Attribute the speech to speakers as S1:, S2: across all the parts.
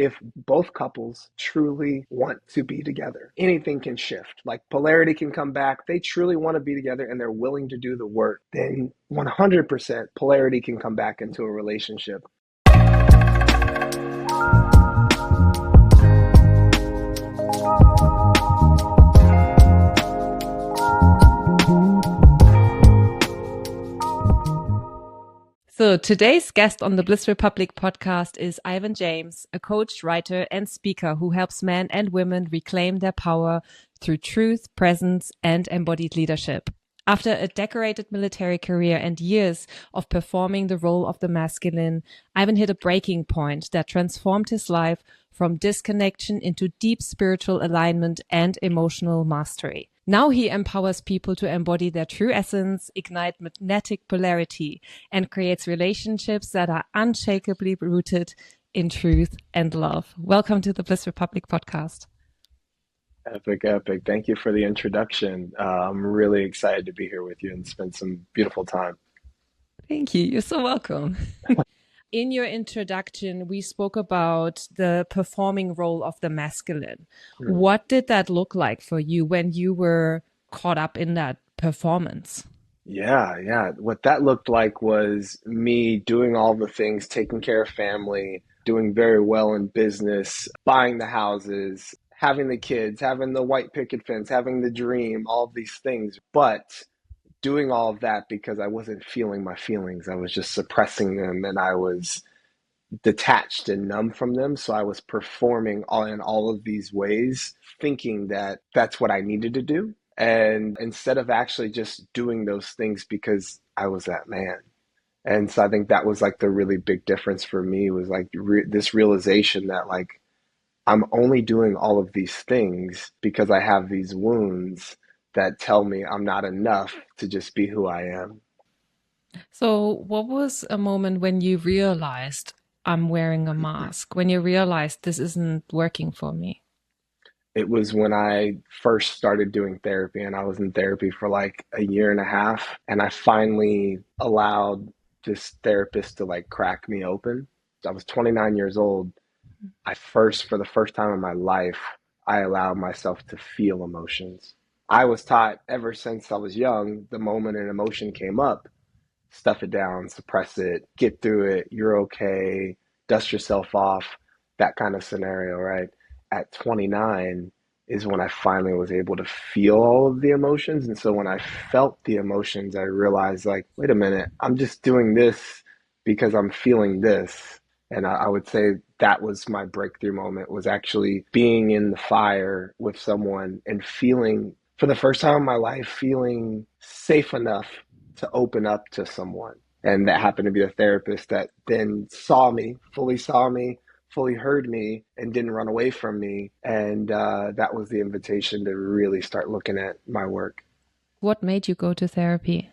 S1: if both couples truly want to be together, anything can shift. Like polarity can come back. They truly want to be together and they're willing to do the work. Then 100% polarity can come back into a relationship.
S2: So today's guest on the Bliss Republic podcast is Ivan James, a coach, writer, and speaker who helps men and women reclaim their power through truth, presence, and embodied leadership. After a decorated military career and years of performing the role of the masculine, Ivan hit a breaking point that transformed his life from disconnection into deep spiritual alignment and emotional mastery. Now he empowers people to embody their true essence, ignite magnetic polarity, and creates relationships that are unshakably rooted in truth and love. Welcome to the Bliss Republic podcast.
S1: Epic, epic. Thank you for the introduction. I'm really excited to be here with you and spend some beautiful time.
S2: Thank you. You're so welcome. In your introduction, we spoke about the performing role of the masculine. What did that look like for you when you were caught up in that performance?
S1: Yeah. What that looked like was me doing all the things, taking care of family, doing very well in business, buying the houses, having the kids, having the white picket fence, having the dream, all of these things. But doing all of that because I wasn't feeling my feelings. I was just suppressing them and I was detached and numb from them. So I was performing in all of these ways, thinking that that's what I needed to do. And instead of actually just doing those things because I was that man. And so I think that was like the really big difference for me was like this realization that like I'm only doing all of these things because I have these wounds that tell me I'm not enough to just be who I am.
S2: So what was a moment when you realized I'm wearing a mask, when you realized this isn't working for me?
S1: It was when I first started doing therapy, and I was in therapy for like a year and a half, and I finally allowed this therapist to like crack me open. I was 29 years old. For the first time in my life, I allowed myself to feel emotions. I was taught ever since I was young, the moment an emotion came up, stuff it down, suppress it, get through it, you're okay, dust yourself off, that kind of scenario, right? At 29 is when I finally was able to feel all of the emotions. And so when I felt the emotions, I realized like, wait a minute, I'm just doing this because I'm feeling this. And I would say that was my breakthrough moment, was actually being in the fire with someone and feeling, for the first time in my life, feeling safe enough to open up to someone. And that happened to be a therapist that then fully heard me and didn't run away from me. And that was the invitation to really start looking at my work.
S2: What made you go to therapy?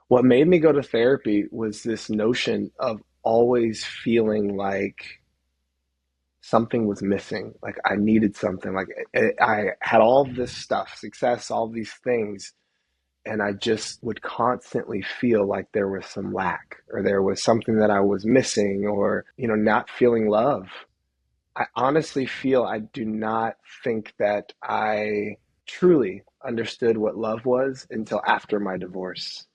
S1: What made me go to therapy was this notion of always feeling like something was missing, like I needed something, like I had all this stuff, success, all these things, and I just would constantly feel like there was some lack or there was something that I was missing or, not feeling love. I honestly feel I do not think that I truly understood what love was until after my divorce.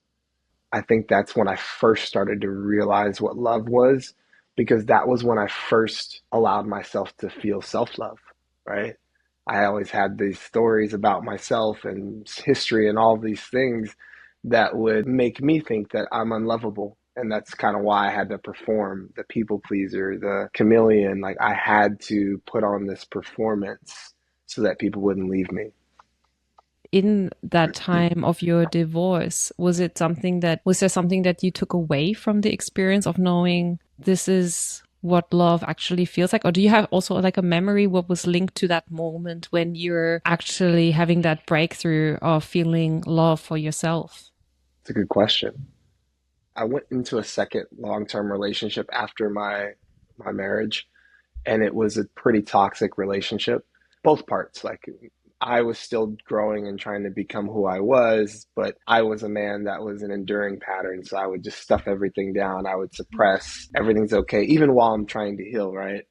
S1: I think that's when I first started to realize what love was, because that was when I first allowed myself to feel self-love, right? I always had these stories about myself and history and all these things that would make me think that I'm unlovable. And that's kind of why I had to perform the people pleaser, the chameleon. Like I had to put on this performance so that people wouldn't leave me.
S2: In that time of your divorce, was there something that you took away from the experience of knowing this is what love actually feels like? Or do you have also like a memory what was linked to that moment when you're actually having that breakthrough of feeling love for yourself?
S1: It's a good question. I went into a second long-term relationship after my marriage, and it was a pretty toxic relationship. Both parts, like I was still growing and trying to become who I was, but I was a man that was an enduring pattern. So I would just stuff everything down. I would suppress, everything's okay, even while I'm trying to heal, right?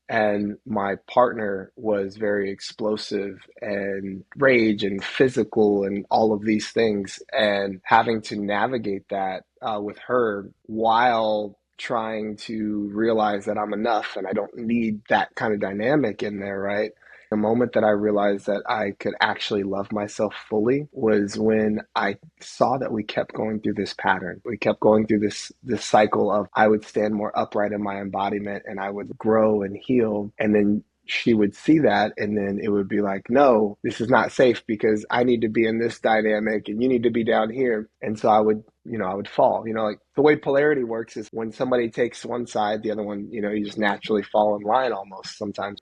S1: And my partner was very explosive and rage and physical and all of these things. And having to navigate that with her while trying to realize that I'm enough and I don't need that kind of dynamic in there, right? The moment that I realized that I could actually love myself fully was when I saw that we kept going through this pattern. We kept going through this cycle of I would stand more upright in my embodiment and I would grow and heal. And then she would see that and then it would be like, no, this is not safe because I need to be in this dynamic and you need to be down here. And so I would fall. Like the way polarity works is when somebody takes one side, the other one, you just naturally fall in line almost sometimes.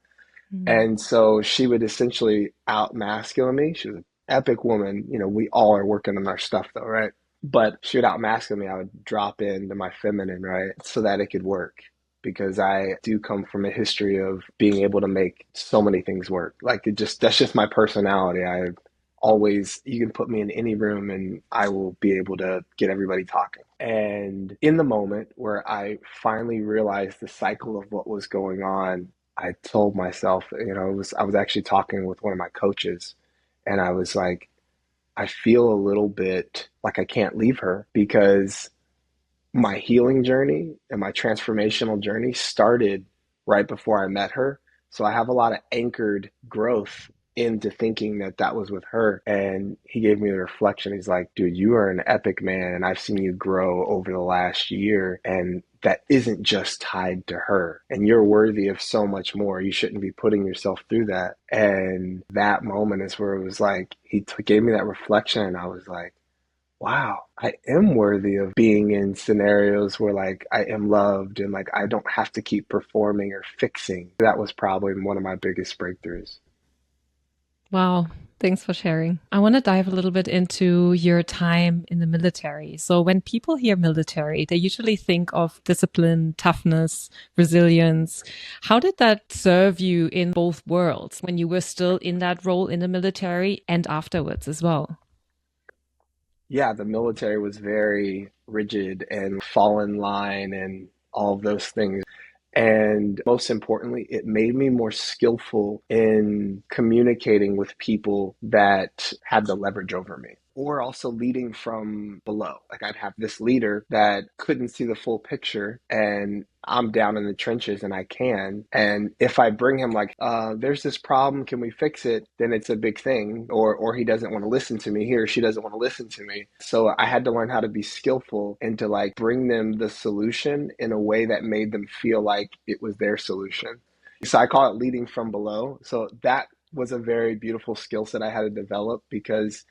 S2: Mm.
S1: And so she would essentially out masculine me. She was an epic woman. We all are working on our stuff though, right? But she would out masculine me. I would drop into my feminine, right? So that it could work. Because I do come from a history of being able to make so many things work. Like that's just my personality. You can put me in any room and I will be able to get everybody talking. And in the moment where I finally realized the cycle of what was going on, I told myself, I was actually talking with one of my coaches and I was like, I feel a little bit like I can't leave her because my healing journey and my transformational journey started right before I met her. So I have a lot of anchored growth into thinking that that was with her. And he gave me the reflection. He's like, dude, you are an epic man. And I've seen you grow over the last year. And that isn't just tied to her. And you're worthy of so much more. You shouldn't be putting yourself through that. And that moment is where it was like, gave me that reflection. And I was like, wow, I am worthy of being in scenarios where like I am loved and like I don't have to keep performing or fixing. That was probably one of my biggest breakthroughs.
S2: Wow. Thanks for sharing. I want to dive a little bit into your time in the military. So when people hear military, they usually think of discipline, toughness, resilience. How did that serve you in both worlds when you were still in that role in the military and afterwards as well?
S1: Yeah, the military was very rigid and fall in line and all of those things. And most importantly, it made me more skillful in communicating with people that had the leverage over me. Or also leading from below. Like I'd have this leader that couldn't see the full picture and I'm down in the trenches and I can. And if I bring him like, there's this problem, can we fix it? Then it's a big thing. Or he doesn't want to listen to me, he or she doesn't want to listen to me. So I had to learn how to be skillful and to like bring them the solution in a way that made them feel like it was their solution. So I call it leading from below. So that was a very beautiful skill set I had to develop because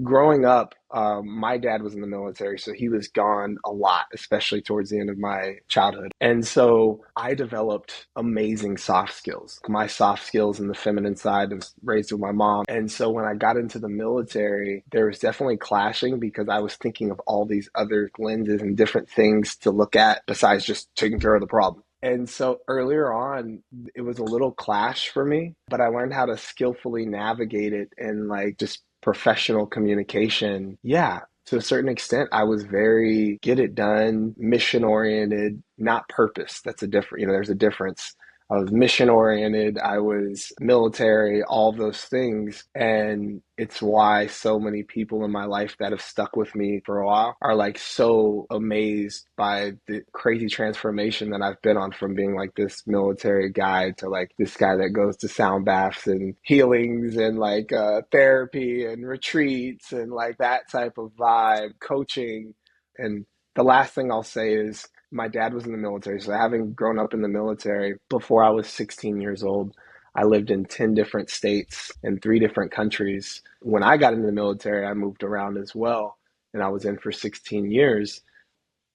S1: growing up, my dad was in the military, so he was gone a lot, especially towards the end of my childhood. And so I developed amazing soft skills. My soft skills in the feminine side was raised with my mom. And so when I got into the military, there was definitely clashing because I was thinking of all these other lenses and different things to look at besides just taking care of the problem. And so earlier on, it was a little clash for me, but I learned how to skillfully navigate it and like just professional communication. Yeah, to a certain extent, I was very get it done, mission oriented, not purpose. That's a different, there's a difference. I was mission oriented, I was military, all those things. And it's why so many people in my life that have stuck with me for a while are like so amazed by the crazy transformation that I've been on from being like this military guy to like this guy that goes to sound baths and healings and like therapy and retreats and like that type of vibe, coaching. And the last thing I'll say is my dad was in the military. So having grown up in the military before I was 16 years old, I lived in 10 different states and 3 different countries. When I got into the military, I moved around as well, and I was in for 16 years.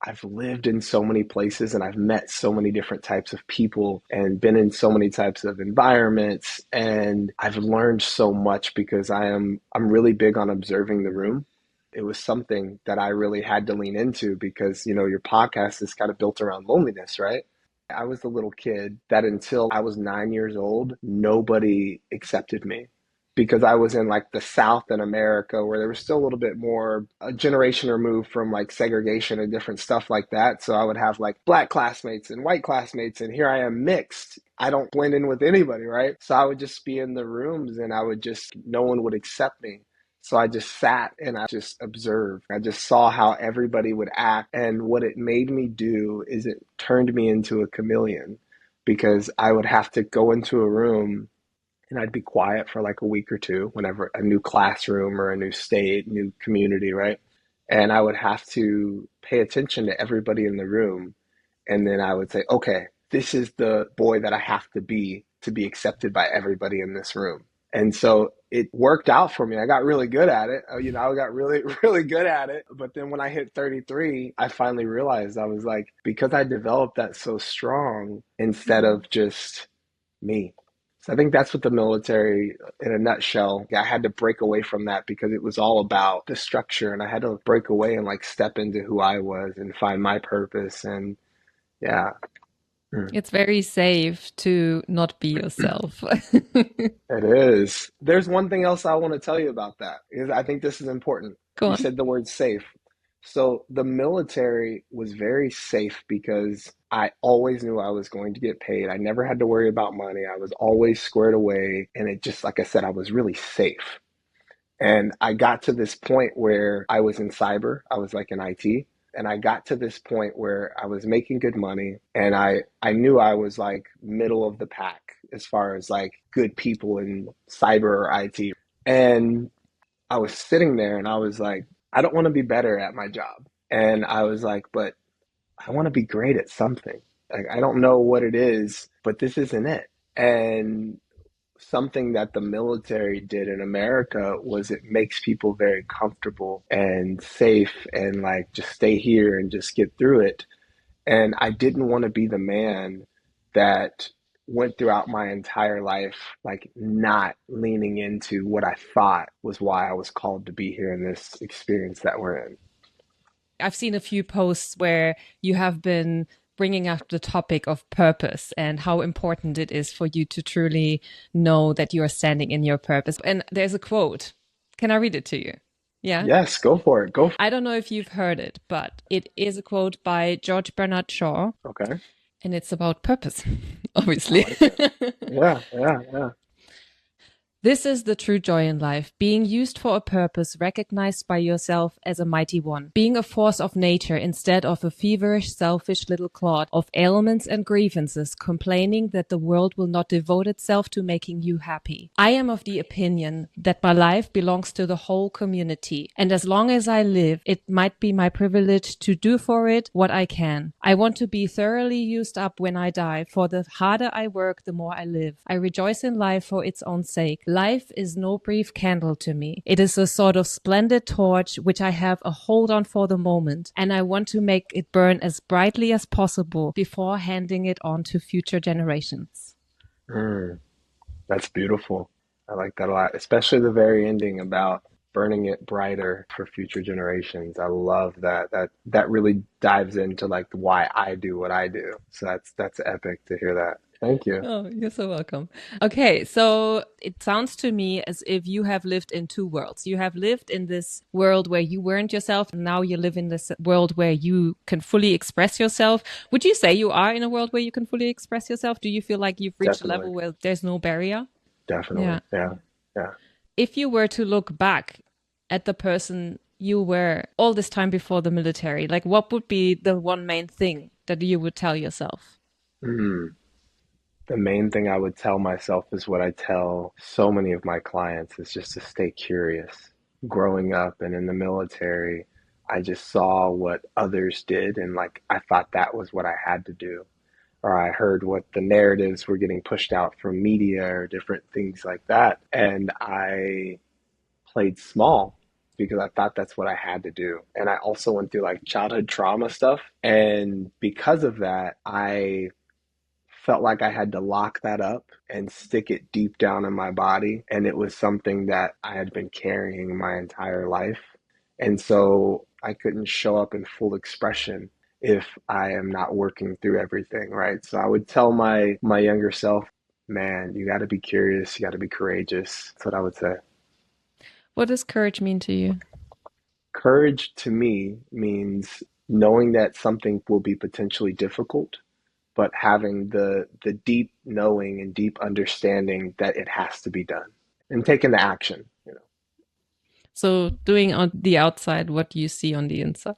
S1: I've lived in so many places and I've met so many different types of people and been in so many types of environments. And I've learned so much because I'm really big on observing the room. It was something that I really had to lean into because, your podcast is kind of built around loneliness, right? I was the little kid that until I was 9 years old, nobody accepted me. because I was in like the South in America where there was still a little bit more a generation removed from like segregation and different stuff like that. So I would have like black classmates and white classmates, and here I am mixed. I don't blend in with anybody, right? So I would just be in the rooms and I would just, no one would accept me. So I just sat and I just observed. I just saw how everybody would act. And what it made me do is it turned me into a chameleon because I would have to go into a room and I'd be quiet for like a week or two whenever a new classroom or a new state, new community, right? And I would have to pay attention to everybody in the room. And then I would say, okay, this is the boy that I have to be accepted by everybody in this room. And so it worked out for me. I got really good at it. I got really, really good at it. But then when I hit 33, I finally realized I was like, because I developed that so strong instead of just me. So I think that's what the military, in a nutshell, I had to break away from that because it was all about the structure, and I had to break away and like step into who I was and find my purpose. And yeah. Mm.
S2: It's very safe to not be yourself.
S1: It is. There's one thing else I want to tell you about that, is I think this is important.
S2: Go
S1: You
S2: on.
S1: said the word safe. So the military was very safe because I always knew I was going to get paid. I never had to worry about money. I was always squared away. And it just, like I said, I was really safe. And I got to this point where I was in cyber, I was like in IT. And I got to this point where I was making good money and I knew I was like middle of the pack as far as like good people in cyber or IT. And I was sitting there and I was like, I don't want to be better at my job. And I was like, but I want to be great at something. Like, I don't know what it is, but this isn't it. And something that the military did in America was it makes people very comfortable and safe and like just stay here and just get through it. And I didn't want to be the man that went throughout my entire life, like not leaning into what I thought was why I was called to be here in this experience that we're in.
S2: I've seen a few posts where you have been bringing up the topic of purpose and how important it is for you to truly know that you are standing in your purpose. And there's a quote. Can I read it to you? Yeah.
S1: Yes, go for it. Go for
S2: I don't know if you've heard it, but it is a quote by George Bernard Shaw,
S1: it. Okay.
S2: and it's about purpose,
S1: I
S2: obviously.
S1: like it. Yeah, yeah, yeah.
S2: This is the true joy in life, being used for a purpose recognized by yourself as a mighty one, being a force of nature instead of a feverish, selfish little clod of ailments and grievances, complaining that the world will not devote itself to making you happy. I am of the opinion that my life belongs to the whole community, and as long as I live, it might be my privilege to do for it what I can. I want to be thoroughly used up when I die, for the harder I work, the more I live. I rejoice in life for its own sake. Life is no brief candle to me. It is a sort of splendid torch which I have a hold on for the moment, and I want to make it burn as brightly as possible before handing it on to future generations.
S1: Mm, that's beautiful. I like that a lot, especially the very ending about burning it brighter for future generations. I love that. That really dives into like why I do what I do. So that's epic to hear that. Thank you.
S2: Oh, you're so welcome. Okay, so it sounds to me as if you have lived in two worlds. You have lived in this world where you weren't yourself, and now you live in this world where you can fully express yourself. Would you say you are in a world where you can fully express yourself? Do you feel like you've reached a
S1: Definitely.
S2: level where there's no barrier?
S1: Definitely.
S2: Yeah.
S1: Yeah. Yeah.
S2: If you were to look back at the person you were all this time before the military, like what would be the one main thing that you would tell yourself?
S1: Mm. The main thing I would tell myself is what I tell so many of my clients is just to stay curious. Growing up and in the military, I just saw what others did and like I thought that was what I had to do. Or I heard what the narratives were getting pushed out from media or different things like that. And I played small because I thought that's what I had to do. And I also went through like childhood trauma stuff. And because of that, I felt like I had to lock that up and stick it deep down in my body. And it was something that I had been carrying my entire life. And so I couldn't show up in full expression if I am not working through everything, right? So I would tell my younger self, Man, you got to be curious. You got to be courageous. That's what I would say.
S2: What does courage mean to you?
S1: Courage to me means knowing that something will be potentially difficult, but having the deep knowing and deep understanding that it has to be done and taking the action, you know.
S2: So doing on the outside what you see on the inside.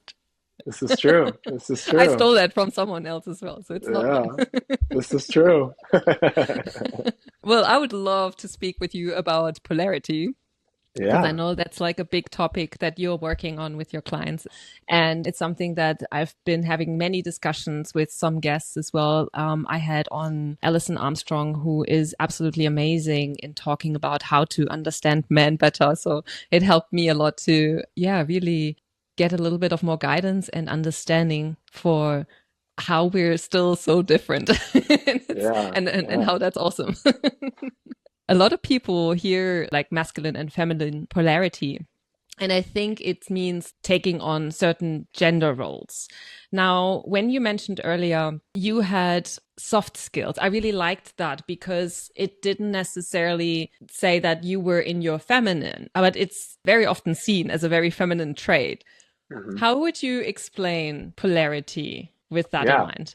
S1: This is true. This is
S2: I
S1: true.
S2: stole that from someone else as well, so it's not mine.
S1: Yeah, this is true.
S2: Well, I would love to speak with you about polarity because I
S1: Yeah.
S2: know that's like a big topic that you're working on with your clients. And it's something that I've been having many discussions with some guests as well. I had on Alison Armstrong, who is absolutely amazing in talking about how to understand men better. So it helped me a lot to, yeah, really get a little bit of more guidance and understanding for how we're still so different
S1: Yeah.
S2: and
S1: Yeah.
S2: how that's awesome. A lot of people hear like masculine and feminine polarity. And I think it means taking on certain gender roles. Now, when you mentioned earlier, you had soft skills. I really liked that because it didn't necessarily say that you were in your feminine, but it's very often seen as a very feminine trait.
S1: Hmm.
S2: How would you explain polarity with that in
S1: Yeah.
S2: mind?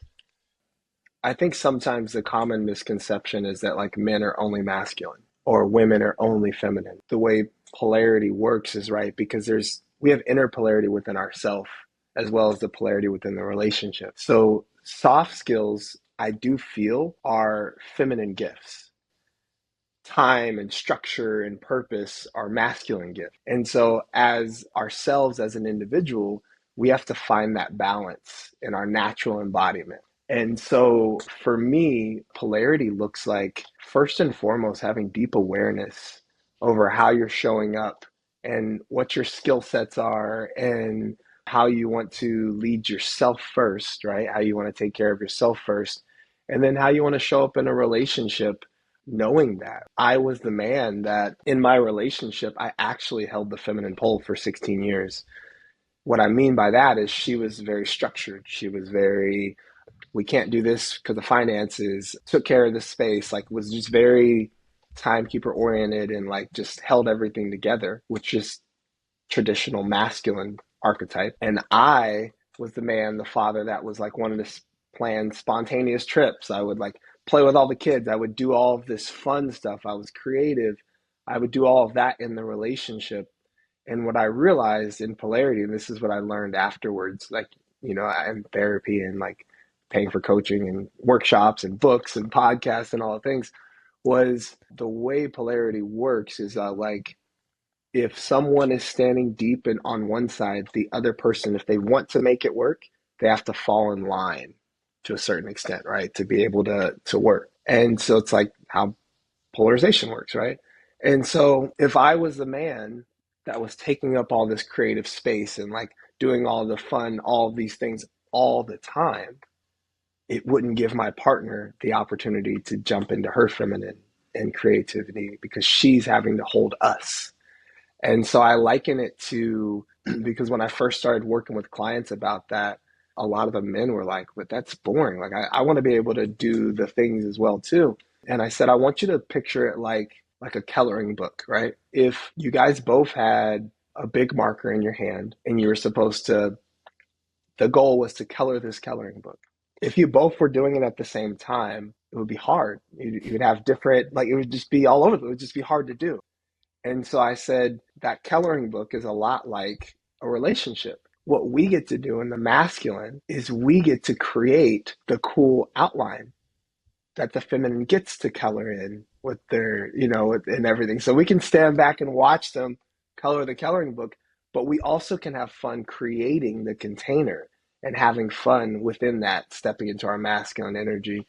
S1: I think sometimes the common misconception is that like men are only masculine or women are only feminine. The way polarity works is right because we have inner polarity within ourself as well as the polarity within the relationship. So soft skills I do feel are feminine gifts. Time and structure and purpose are masculine gifts. And so as ourselves as an individual, we have to find that balance in our natural embodiment. And so for me, polarity looks like first and foremost having deep awareness over how you're showing up and what your skill sets are and how you want to lead yourself first, right? How you want to take care of yourself first, and then how you want to show up in a relationship knowing that. I was the man that in my relationship, I actually held the feminine pole for 16 years. What I mean by that is she was very structured. She was very, we can't do this because of finances, took care of the space, like was just very timekeeper oriented and like just held everything together, which is traditional masculine archetype. And I was the man, the father that was like wanted to plan spontaneous trips. I would like play with all the kids. I would do all of this fun stuff. I was creative. I would do all of that in the relationship. And what I realized in polarity, and this is what I learned afterwards, like, you know, in therapy and like paying for coaching and workshops and books and podcasts and all the things, was the way polarity works is like if someone is standing deep and on one side, the other person, if they want to make it work, they have to fall in line to a certain extent, right? To be able to work. And so it's like how polarization works, right? And so if I was the man that was taking up all this creative space and like doing all the fun, all these things all the time, it wouldn't give my partner the opportunity to jump into her feminine and creativity because she's having to hold us. And so I liken it to because when I first started working with clients about that, a lot of the men were like, but that's boring. Like I want to be able to do the things as well too. And I said, I want you to picture it like a coloring book, right? If you guys both had a big marker in your hand and you were supposed to, the goal was to color this coloring book. If you both were doing it at the same time, it would be hard. You'd have different, like it would just be all over. It would just be hard to do. And so I said that coloring book is a lot like a relationship. What we get to do in the masculine is we get to create the cool outline that the feminine gets to color in with their, you know, and everything. So we can stand back and watch them color the coloring book, but we also can have fun creating the container and having fun within that, stepping into our masculine energy.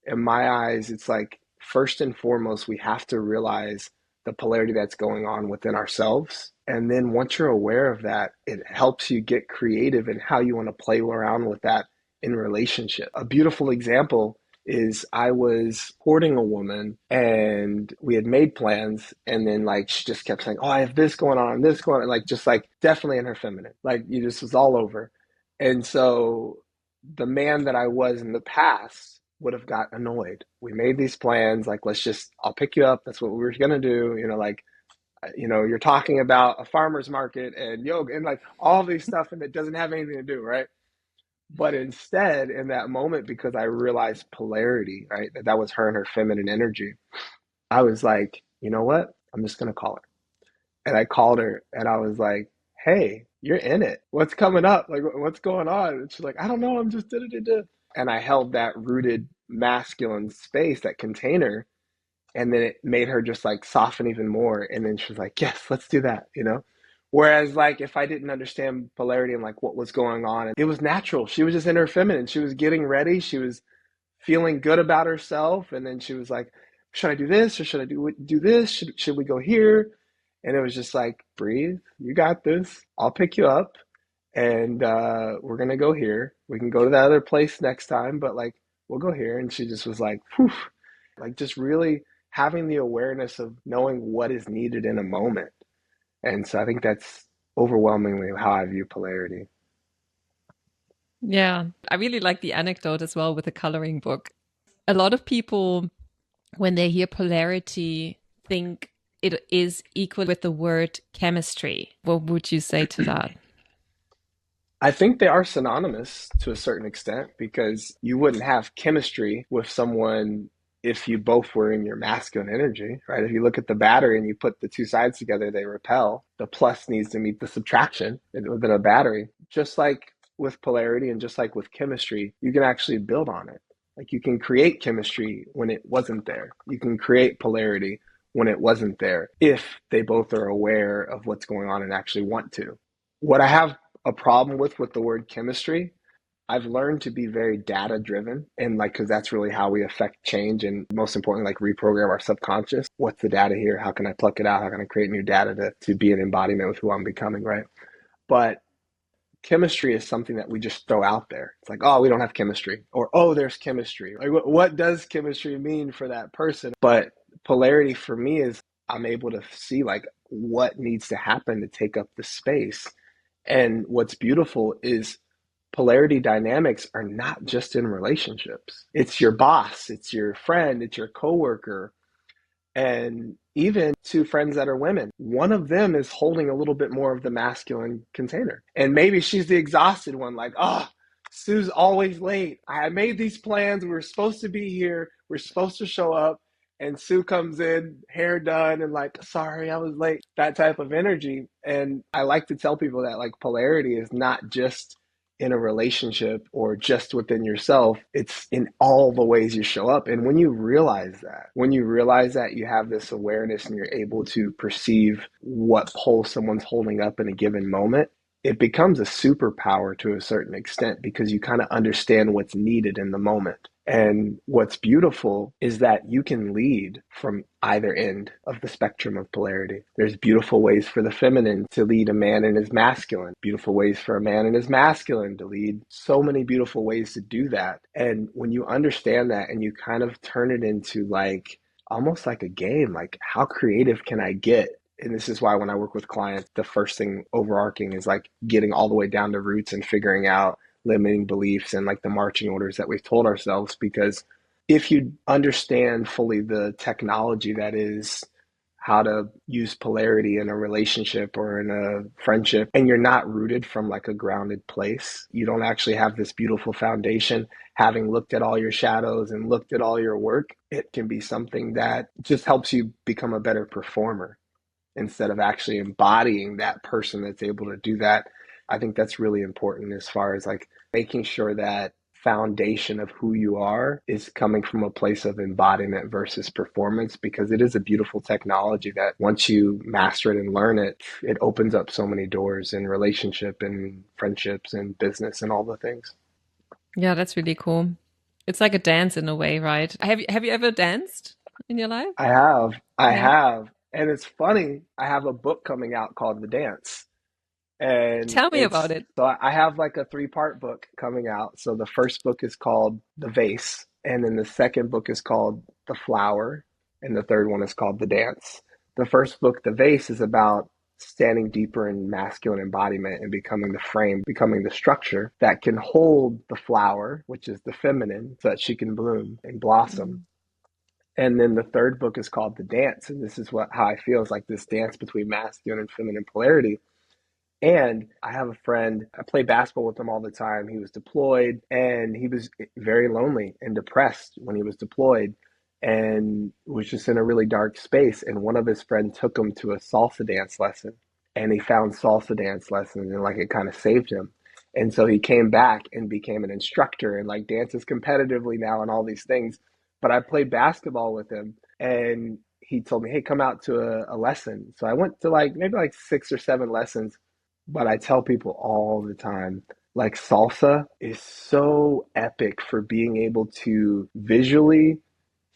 S1: In my eyes, it's like first and foremost, we have to realize the polarity that's going on within ourselves. And then once you're aware of that, it helps you get creative in how you want to play around with that in relationship. A beautiful example is I was courting a woman and we had made plans and then like she just kept saying, oh, I have this going on, this going on, like just like definitely in her feminine. Like you just was all over. And so the man that I was in the past would have got annoyed. We made these plans, like, I'll pick you up. That's what we were going to do. You're talking about a farmer's market and yoga and like all these stuff, and it doesn't have anything to do, right? But instead, in that moment, because I realized polarity, right, that was her and her feminine energy, I was like, you know what? I'm just going to call her. And I called her and I was like, hey, you're in it. What's coming up? Like, what's going on? And she's like, I don't know. I'm just da da da da. And I held that rooted masculine space, that container. And then it made her just like soften even more. And then she was like, yes, let's do that. Whereas, like, if I didn't understand polarity and like what was going on, it was natural. She was just in her feminine. She was getting ready. She was feeling good about herself. And then she was like, should I do this or should I do this? Should we go here? And it was just like, breathe, you got this. I'll pick you up and we're going to go here. We can go to that other place next time, but like, we'll go here. And she just was like, whew, like just really having the awareness of knowing what is needed in a moment. And so I think that's overwhelmingly how I view polarity.
S2: Yeah, I really like the anecdote as well with the coloring book. A lot of people, when they hear polarity, think it is equal with the word chemistry. What would you say to that?
S1: I think they are synonymous to a certain extent because you wouldn't have chemistry with someone if you both were in your masculine energy, right? If you look at the battery and you put the two sides together, they repel. The plus needs to meet the subtraction within a battery. Just like with polarity and just like with chemistry, you can actually build on it. Like you can create chemistry when it wasn't there. You can create polarity when it wasn't there if they both are aware of what's going on and actually want to. What I have a problem with the word chemistry, I've learned to be very data driven and like, cause that's really how we affect change and most importantly, like reprogram our subconscious. What's the data here? How can I pluck it out? How can I create new data to be an embodiment with who I'm becoming, right? But chemistry is something that we just throw out there. It's like, oh, we don't have chemistry or, oh, there's chemistry. Like what does chemistry mean for that person? But polarity for me is I'm able to see like what needs to happen to take up the space. And what's beautiful is polarity dynamics are not just in relationships. It's your boss, it's your friend, it's your coworker, and even two friends that are women. One of them is holding a little bit more of the masculine container. And maybe she's the exhausted one, like, oh, Sue's always late. I made these plans. We were supposed to be here. We're supposed to show up. And Sue comes in, hair done, and like, sorry, I was late. That type of energy. And I like to tell people that like polarity is not just in a relationship or just within yourself, it's in all the ways you show up. And when you realize that you have this awareness and you're able to perceive what pole someone's holding up in a given moment, it becomes a superpower to a certain extent because you kind of understand what's needed in the moment. And what's beautiful is that you can lead from either end of the spectrum of polarity. There's beautiful ways for the feminine to lead a man in his masculine, beautiful ways for a man in his masculine to lead, so many beautiful ways to do that. And when you understand that and you kind of turn it into like almost like a game, like how creative can I get? And this is why when I work with clients, the first thing overarching is like getting all the way down to roots and figuring out limiting beliefs and like the marching orders that we've told ourselves. Because if you understand fully the technology that is how to use polarity in a relationship or in a friendship, and you're not rooted from like a grounded place, you don't actually have this beautiful foundation. Having looked at all your shadows and looked at all your work, it can be something that just helps you become a better performer instead of actually embodying that person that's able to do that. I think that's really important as far as like making sure that foundation of who you are is coming from a place of embodiment versus performance, because it is a beautiful technology that once you master it and learn it, it opens up so many doors in relationship and friendships and business and all the things.
S2: Yeah, that's really cool. It's like a dance in a way, right? Have you ever danced in your life?
S1: I have, I
S2: Yeah.
S1: have. And it's funny, I have a book coming out called The Dance. And
S2: Tell me about
S1: it's
S2: it.
S1: so I have like a three-part book coming out. So the first book is called The Vase, and then the second book is called The Flower, and the third one is called The Dance. The first book, The Vase, is about standing deeper in masculine embodiment and becoming the frame, becoming the structure that can hold the flower, which is the feminine, so that she can bloom and blossom.
S2: Mm.
S1: And then the third book is called The Dance. And this is how I feel, is like this dance between masculine and feminine polarity. And I have a friend, I play basketball with him all the time. He was deployed and he was very lonely and depressed when he was deployed and was just in a really dark space. And one of his friends took him to a salsa dance lesson and he found salsa dance lessons and like it kind of saved him. And so he came back and became an instructor and like dances competitively now and all these things. But I played basketball with him and he told me, hey, come out to a lesson. So I went to like maybe like 6 or 7 lessons, but I tell people all the time, like salsa is so epic for being able to visually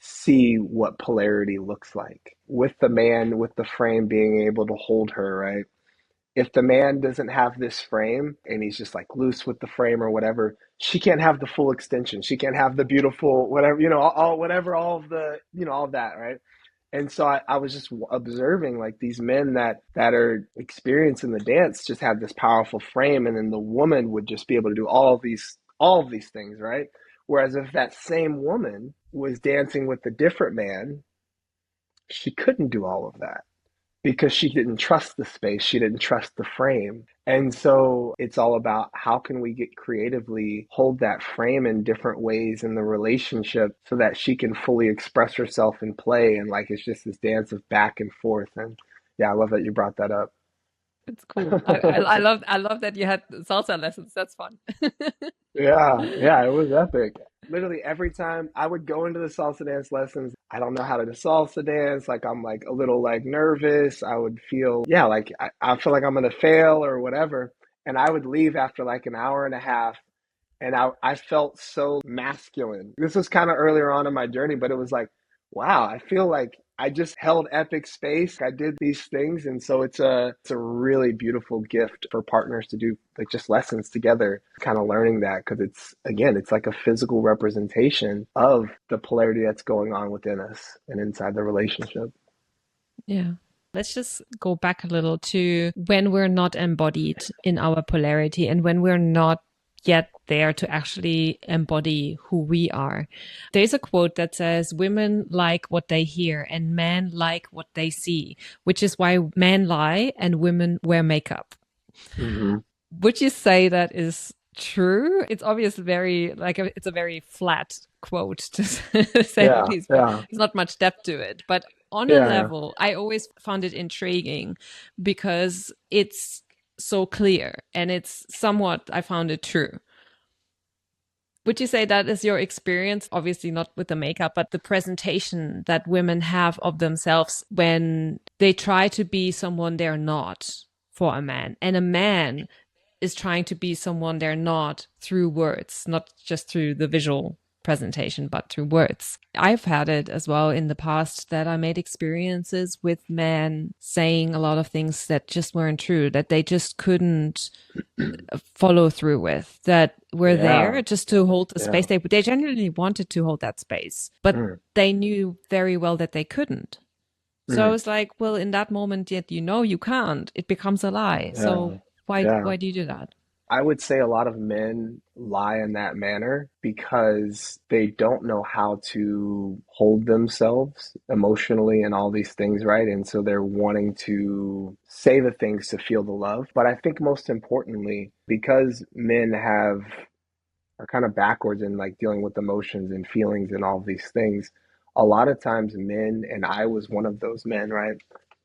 S1: see what polarity looks like with the man, with the frame being able to hold her, right? If the man doesn't have this frame and he's just like loose with the frame or whatever, she can't have the full extension. She can't have the beautiful, whatever, whatever, all of the, all of that, right? And so I was just observing like these men that are experienced in the dance just have this powerful frame, and then the woman would just be able to do all of these things, right? Whereas if that same woman was dancing with a different man, she couldn't do all of that because she didn't trust the space, she didn't trust the frame. And so it's all about how can we get creatively hold that frame in different ways in the relationship so that she can fully express herself and play, and like it's just this dance of back and forth. And yeah, I love that you brought that up.
S2: It's cool. I love that you had salsa lessons. That's fun.
S1: Yeah, yeah, it was epic. Literally every time I would go into the salsa dance lessons, I don't know how to do salsa dance. Like I'm like a little like nervous. I would feel, yeah, like I feel like I'm gonna fail or whatever. And I would leave after like an hour and a half and I felt so masculine. This was kind of earlier on in my journey, but it was like, wow, I feel like I just held epic space. I did these things, and so it's a really beautiful gift for partners to do like just lessons together, kind of learning that because it's again, it's like a physical representation of the polarity that's going on within us and inside the relationship.
S2: Yeah. Let's just go back a little to when we're not embodied in our polarity and when we're not yet there to actually embody who we are. There's a quote that says, women like what they hear and men like what they see, which is why men lie and women wear makeup.
S1: Hmm.
S2: Would you say that is true? It's obviously very it's a very flat quote to say the
S1: Yeah,
S2: least, but
S1: yeah,
S2: there's not much depth to it. But on a
S1: yeah, yeah.
S2: level, I always found it intriguing because it's so clear and it's somewhat, I found it true. Would you say that is your experience? Obviously, not with the makeup, but the presentation that women have of themselves when they try to be someone they're not for a man, and a man is trying to be someone they're not through words, not just through the visual presentation, but through words. I've had it as well in the past that I made experiences with men saying a lot of things that just weren't true, that they just couldn't follow through with, that were
S1: Yeah,
S2: there just to hold the
S1: yeah.
S2: space. They genuinely wanted to hold that space, but
S1: Mm,
S2: they knew very well that they couldn't. So I
S1: mm,
S2: was like, well, in that moment, yet you know you can't. It becomes a lie.
S1: yeah,
S2: So why
S1: yeah.
S2: why do you do that?
S1: I would say a lot of men lie in that manner because they don't know how to hold themselves emotionally and all these things, right? And so they're wanting to say the things to feel the love. But I think most importantly, because men are kind of backwards in like dealing with emotions and feelings and all these things. A lot of times, men, and I was one of those men, right?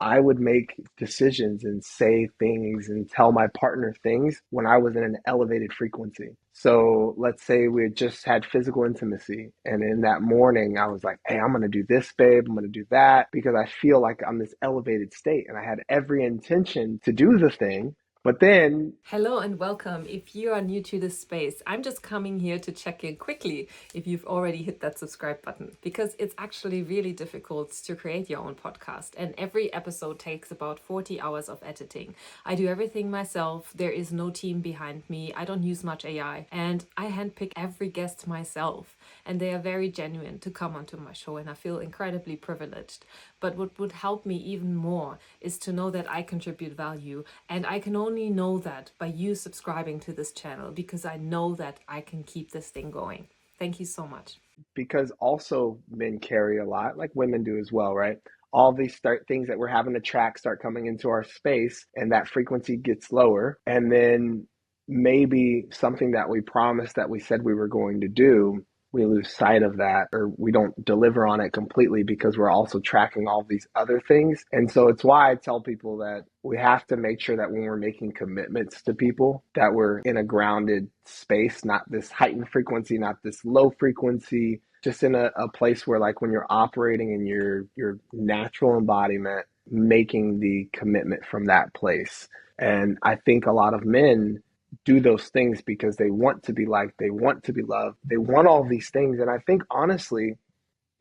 S1: I would make decisions and say things and tell my partner things when I was in an elevated frequency. So let's say we had just had physical intimacy, and in that morning, I was like, hey, I'm going to do this, babe. I'm going to do that because I feel like I'm this elevated state. And I had every intention to do the thing, But then
S2: Hello and welcome. If you are new to this space, I'm just coming here to check in quickly if you've already hit that subscribe button, because it's actually really difficult to create your own podcast. And every episode takes about 40 hours of editing. I do everything myself. There is no team behind me. I don't use much AI. And I handpick every guest myself. And they are very genuine to come onto my show. And I feel incredibly privileged. But what would help me even more is to know that I contribute value. And I can only know that by you subscribing to this channel, because I know that I can keep this thing going. Thank you so much.
S1: because also men carry a lot, like women do as well, right? All these things that we're having to track start coming into our space, and that frequency gets lower. And then maybe something that we promised that we said we were going to do, we lose sight of that, or we don't deliver on it completely because we're also tracking all these other things. And so it's why I tell people that we have to make sure that when we're making commitments to people, that we're in a grounded space, not this heightened frequency, not this low frequency, just in a place where, like, when you're operating in your natural embodiment, making the commitment from that place. And I think a lot of men do those things because they want to be liked, they want to be loved, they want all these things. And I think, honestly,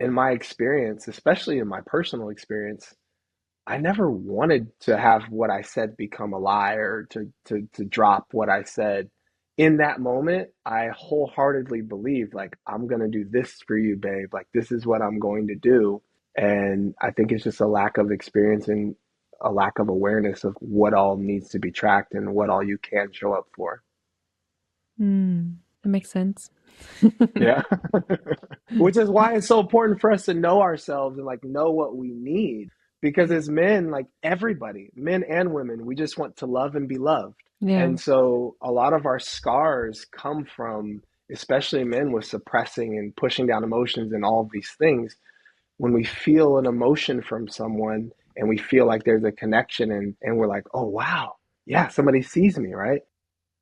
S1: in my experience, especially in my personal experience, I never wanted to have what I said become a lie, or to drop what I said. In that moment, I wholeheartedly believed, like, I'm going to do this for you, babe. Like, this is what I'm going to do. And I think it's just a lack of experience and a lack of awareness of what all needs to be tracked and what all you can show up for.
S2: That makes sense.
S1: Yeah. Which is why it's so important for us to know ourselves and, like, know what we need. Because as men, like everybody, men and women, we just want to love and be loved.
S2: Yeah.
S1: And so a lot of our scars come from, especially men, with suppressing and pushing down emotions and all of these things. When we feel an emotion from someone and we feel like there's a connection, and we're like, oh, wow, yeah, somebody sees me, right?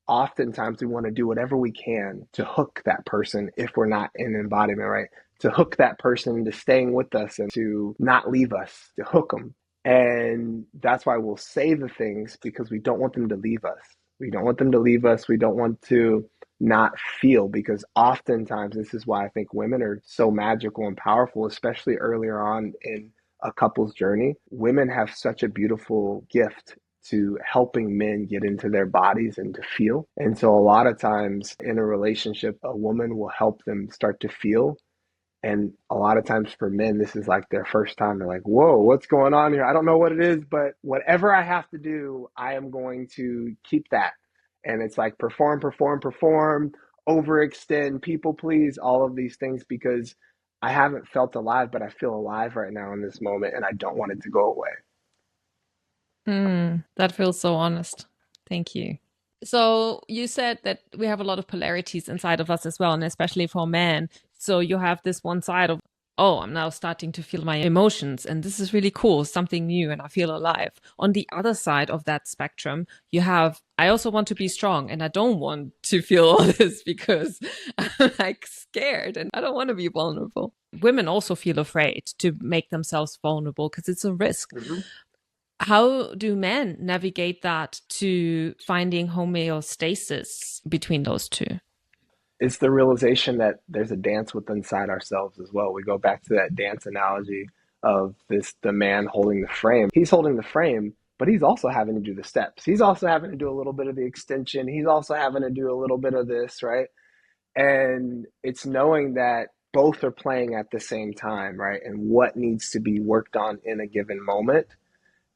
S1: Oftentimes we want to do whatever we can to hook that person if we're not in embodiment, right? To hook that person into staying with us and to not leave us, to hook them. And that's why we'll say the things, because we don't want them to leave us. We don't want them to leave us. We don't want to not feel, because oftentimes this is why I think women are so magical and powerful, especially earlier on in a couple's journey. Women have such a beautiful gift to helping men get into their bodies and to feel. And so a lot of times in a relationship, a woman will help them start to feel. And a lot of times for men, this is like their first time. They're like, whoa, what's going on here? I don't know what it is, but whatever I have to do, I am going to keep that. And it's like perform, perform, perform, overextend, people please, all of these things, because I haven't felt alive, but I feel alive right now in this moment, and I don't want it to go away.
S2: That feels so honest. Thank you. So you said that we have a lot of polarities inside of us as well, and especially for men. So you have this one side of, oh, I'm now starting to feel my emotions, and this is really cool, something new, and I feel alive. On the other side of that spectrum, you have, I also want to be strong, and I don't want to feel all this because I'm like scared and I don't want to be vulnerable. Women also feel afraid to make themselves vulnerable because it's a risk.
S1: Mm-hmm.
S2: How do men navigate that to finding homeostasis between those two?
S1: It's the realization that there's a dance within inside ourselves as well. We go back to that dance analogy of the man holding the frame. He's holding the frame, but he's also having to do the steps. He's also having to do a little bit of the extension. He's also having to do a little bit of this, right? And it's knowing that both are playing at the same time, right? And what needs to be worked on in a given moment.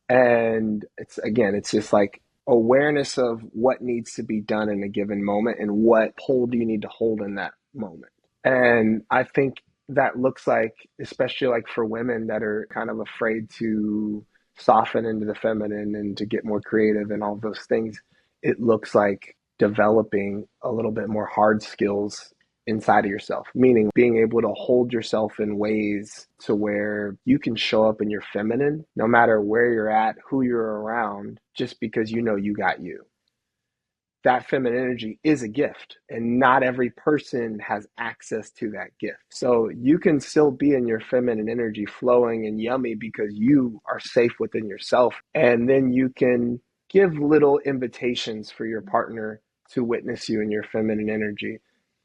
S1: And it's just like awareness of what needs to be done in a given moment and what pole do you need to hold in that moment. And I think that looks like, especially like for women that are kind of afraid to soften into the feminine and to get more creative and all those things, it looks like developing a little bit more hard skills inside of yourself, meaning being able to hold yourself in ways to where you can show up in your feminine no matter where you're at, who you're around, just because you know you got you. That feminine energy is a gift, and not every person has access to that gift. So you can still be in your feminine energy flowing and yummy because you are safe within yourself. And then you can give little invitations for your partner to witness you in your feminine energy.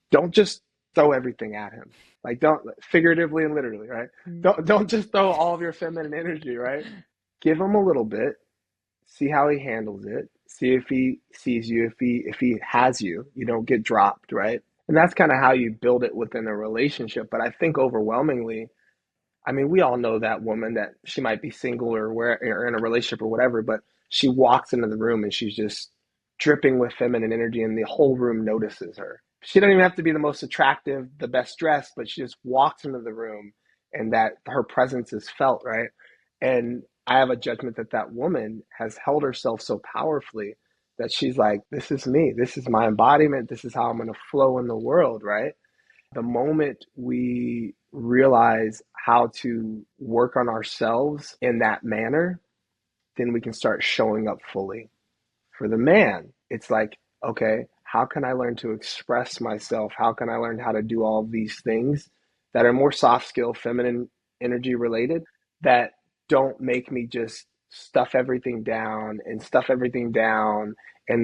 S1: Don't just throw everything at him. Like, don't, figuratively and literally, right?
S2: Mm.
S1: Don't just throw all of your feminine energy, right? Give him a little bit, see how he handles it, see if he sees you, if he has you, you don't get dropped, right? And that's kind of how you build it within a relationship. But I think overwhelmingly, I mean, we all know that woman that she might be single or in a relationship or whatever, but she walks into the room and she's just dripping with feminine energy, and the whole room notices her. She doesn't even have to be the most attractive, the best dressed, but she just walks into the room, and that her presence is felt, right? And I have a judgment that that woman has held herself so powerfully that she's like, this is me. This is my embodiment. This is how I'm going to flow in the world, right? The moment we realize how to work on ourselves in that manner, then we can start showing up fully. For the man, it's like, okay, how can I learn to express myself? How can I learn how to do all of these things that are more soft skill, feminine energy related, that don't make me just stuff everything down. And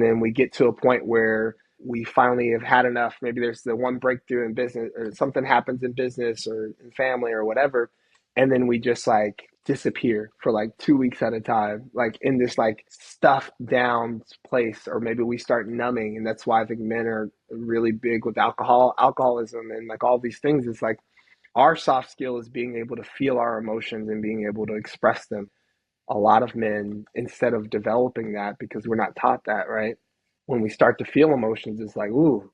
S1: then we get to a point where we finally have had enough. Maybe there's the one breakthrough in business, or something happens in business or in family or whatever. And then we just like disappear for like 2 weeks at a time, like in this like stuffed down place. Or maybe we start numbing. And that's why I think men are really big with alcoholism and like all these things. It's like our soft skill is being able to feel our emotions and being able to express them. A lot of men, instead of developing that, because we're not taught that, right? When we start to feel emotions, it's like, ooh,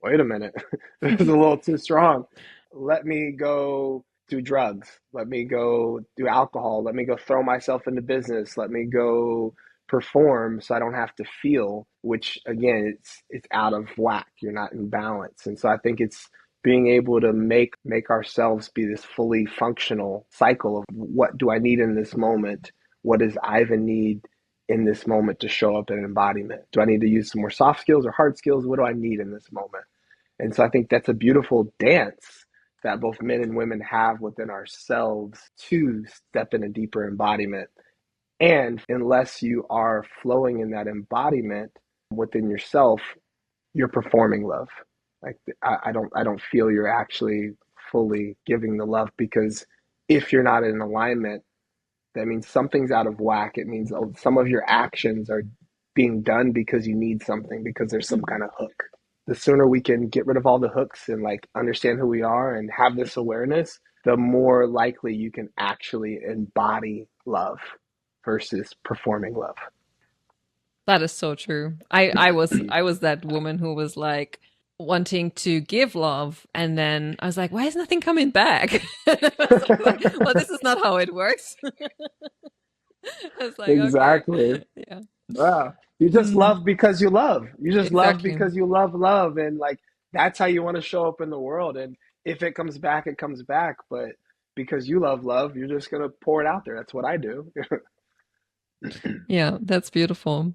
S1: wait a minute, this is a little too strong. Let me go do drugs. Let me go do alcohol. Let me go throw myself into business. Let me go perform so I don't have to feel, which again, it's out of whack. You're not in balance. And so I think it's being able to make ourselves be this fully functional cycle of what do I need in this moment? What does Ivan need in this moment to show up in embodiment? Do I need to use some more soft skills or hard skills? What do I need in this moment? And so I think that's a beautiful dance that both men and women have within ourselves to step in a deeper embodiment. And unless you are flowing in that embodiment within yourself, you're performing love. Like I don't feel you're actually fully giving the love, because if you're not in alignment, that means something's out of whack. It means some of your actions are being done because you need something, because there's some kind of hook. The sooner we can get rid of all the hooks and like understand who we are and have this awareness, the more likely you can actually embody love versus performing love.
S2: That is so true. I was that woman who was like wanting to give love, and then I was like, why is nothing coming back? I was like, well, this is not how it works. I was like, okay.
S1: Exactly.
S2: Yeah.
S1: Wow. You just
S2: Mm,
S1: love because you love. You just love
S2: exactly.
S1: because you love love. And like that's how you want to show up in the world. And if it comes back, it comes back. But because you love love, you're just gonna pour it out there. That's what I do.
S2: Yeah, that's beautiful.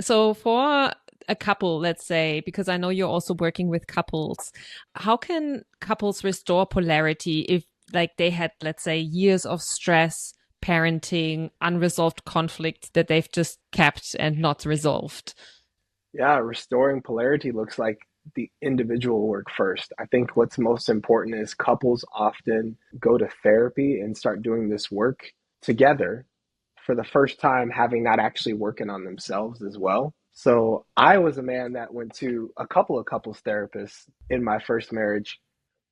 S2: So for a couple, let's say, because I know you're also working with couples, how can couples restore polarity if like they had, let's say, years of stress, parenting, unresolved conflict that they've just kept and not resolved?
S1: Yeah, restoring polarity looks like the individual work first. I think what's most important is couples often go to therapy and start doing this work together for the first time, having not actually working on themselves as well. So I was a man that went to a couple of couples therapists in my first marriage,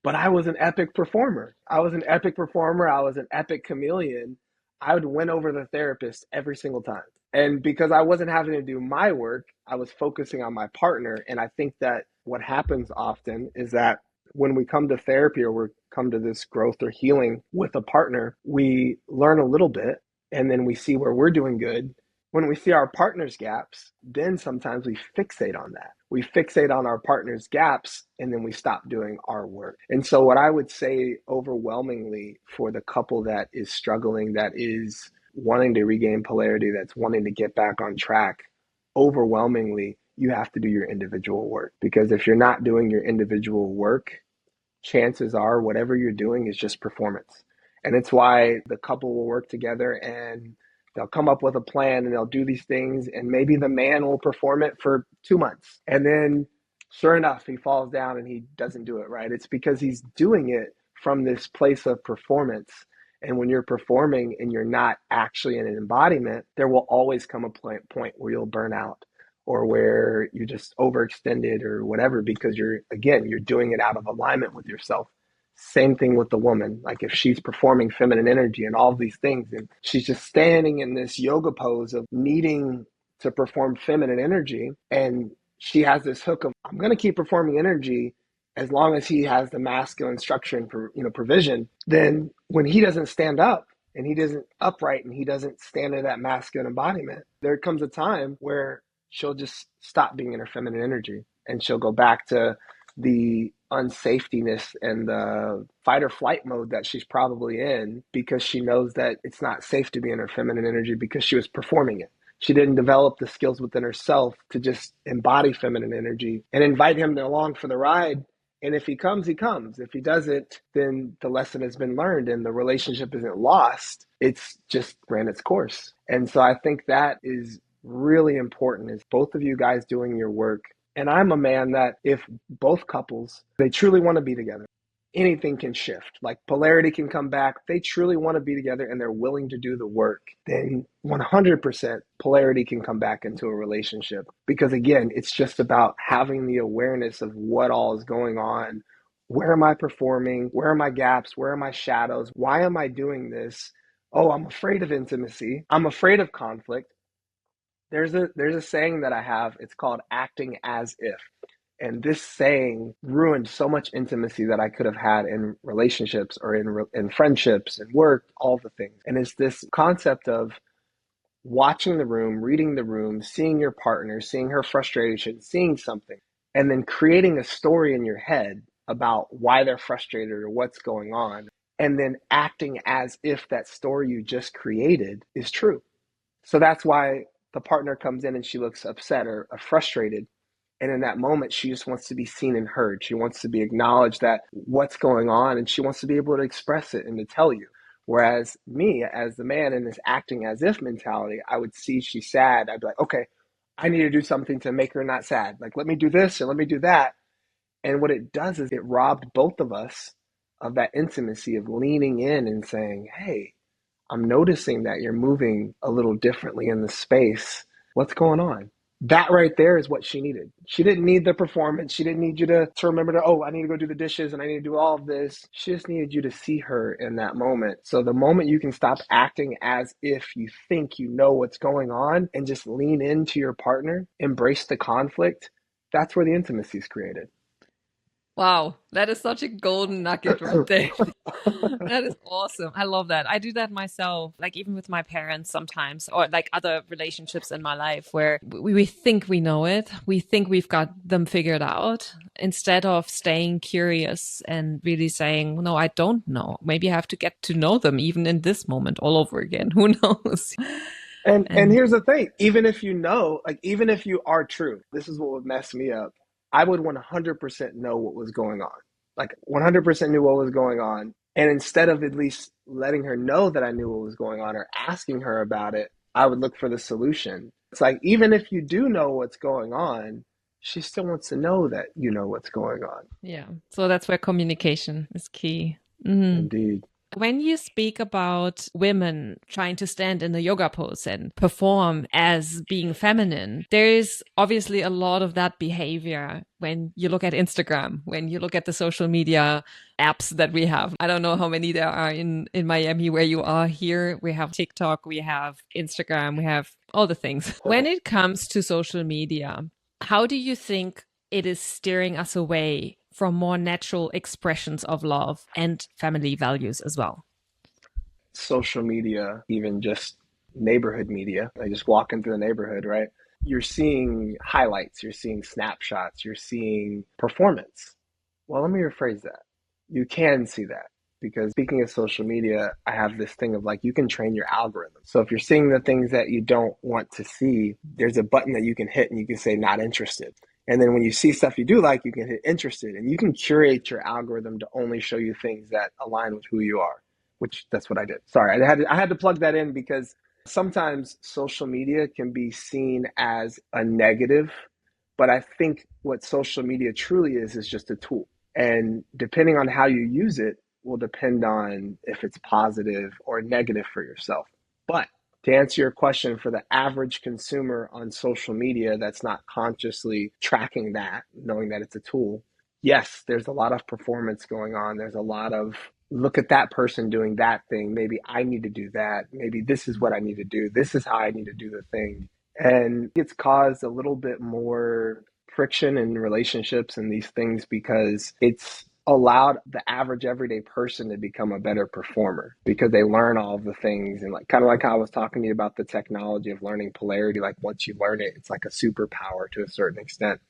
S1: but I was an epic performer. I was an epic performer. I was an epic chameleon. I would win over the therapist every single time. And because I wasn't having to do my work, I was focusing on my partner. And I think that what happens often is that when we come to therapy or we come to this growth or healing with a partner, we learn a little bit and then we see where we're doing good. When we see our partner's gaps, then sometimes we fixate on that. We fixate on our partner's gaps and then we stop doing our work. And so, what I would say overwhelmingly for the couple that is struggling, that is wanting to regain polarity, that's wanting to get back on track, overwhelmingly, you have to do your individual work. Because if you're not doing your individual work, chances are whatever you're doing is just performance. And it's why the couple will work together and They'll come up with a plan and they'll do these things, and maybe the man will perform it for 2 months. And then, sure enough, he falls down and he doesn't do it right. It's because he's doing it from this place of performance. And when you're performing and you're not actually in an embodiment, there will always come a point where you'll burn out or where you just overextended or whatever, because you're doing it out of alignment with yourself. Same thing with the woman. Like if she's performing feminine energy and all these things, and she's just standing in this yoga pose of needing to perform feminine energy, and she has this hook of, I'm going to keep performing energy as long as he has the masculine structure and provision. Then when he doesn't stand up and he doesn't upright and he doesn't stand in that masculine embodiment, there comes a time where she'll just stop being in her feminine energy and she'll go back to the unsafetyness and the fight or flight mode that she's probably in, because she knows that it's not safe to be in her feminine energy because she was performing it. She didn't develop the skills within herself to just embody feminine energy and invite him along for the ride. And if he comes, he comes. If he doesn't, then the lesson has been learned and the relationship isn't lost. It's just ran its course. And so I think that is really important, is both of you guys doing your work. And I'm a man that if both couples, they truly want to be together, anything can shift. Like polarity can come back. They truly want to be together and they're willing to do the work, then 100% polarity can come back into a relationship. Because again, it's just about having the awareness of what all is going on. Where am I performing? Where are my gaps? Where are my shadows? Why am I doing this? Oh, I'm afraid of intimacy. I'm afraid of conflict. There's a saying that I have. It's called acting as if. And this saying ruined so much intimacy that I could have had in relationships or in friendships and work, all the things. And it's this concept of watching the room, reading the room, seeing your partner, seeing her frustration, seeing something, and then creating a story in your head about why they're frustrated or what's going on, and then acting as if that story you just created is true. So that's why the partner comes in and she looks upset or frustrated. And in that moment, she just wants to be seen and heard. She wants to be acknowledged that what's going on, and she wants to be able to express it and to tell you. Whereas me, as the man in this acting as if mentality, I would see she's sad. I'd be like, okay, I need to do something to make her not sad. Like, let me do this or let me do that. And what it does is it robbed both of us of that intimacy of leaning in and saying, hey, I'm noticing that you're moving a little differently in the space. What's going on? That right there is what she needed. She didn't need the performance. She didn't need you to remember to, oh, I need to go do the dishes and I need to do all of this. She just needed you to see her in that moment. So the moment you can stop acting as if you think you know what's going on and just lean into your partner, embrace the conflict, that's where the intimacy is created.
S2: Wow, that is such a golden nugget right there. That is awesome. I love that. I do that myself, like even with my parents sometimes, or like other relationships in my life where we think we know it. We think we've got them figured out instead of staying curious and really saying, no, I don't know. Maybe I have to get to know them even in this moment all over again. Who knows?
S1: And here's the thing, even if you know, like even if you are true, this is what would mess me up. I would 100% know what was going on. Like 100% knew what was going on. And instead of at least letting her know that I knew what was going on or asking her about it, I would look for the solution. It's like, even if you do know what's going on, she still wants to know that you know what's going on.
S2: Yeah. So that's where communication is key. Mm-hmm.
S1: Indeed.
S2: When you speak about women trying to stand in a yoga pose and perform as being feminine, there is obviously a lot of that behavior when you look at Instagram, when you look at the social media apps that we have. I don't know how many there are in Miami where you are. Here we have TikTok, we have Instagram, we have all the things. When it comes to social media, how do you think it is steering us away from more natural expressions of love and family values as well?
S1: Social media, even just neighborhood media, like just walking through the neighborhood, right? You're seeing highlights, you're seeing snapshots, you're seeing performance. Well, let me rephrase that. You can see that, because speaking of social media, I have this thing of like, you can train your algorithm. So if you're seeing the things that you don't want to see, there's a button that you can hit and you can say not interested. And then when you see stuff you do like, you can hit interested, and you can curate your algorithm to only show you things that align with who you are, which that's what I did. Sorry, I had to plug that in because Sometimes social media can be seen as a negative, but I think what social media truly is just a tool. And depending on how you use it will depend on if it's positive or negative for yourself. But to answer your question, for the average consumer on social media that's not consciously tracking that, knowing that it's a tool, yes, there's a lot of performance going on. There's a lot of look at that person doing that thing. Maybe I need to do that. Maybe this is what I need to do. This is how I need to do the thing. And it's caused a little bit more friction in relationships and these things because it's allowed the average everyday person to become a better performer because they learn all of the things and like kind of like how I was talking to you about the technology of learning polarity. Like once you learn it, it's like a superpower to a certain extent.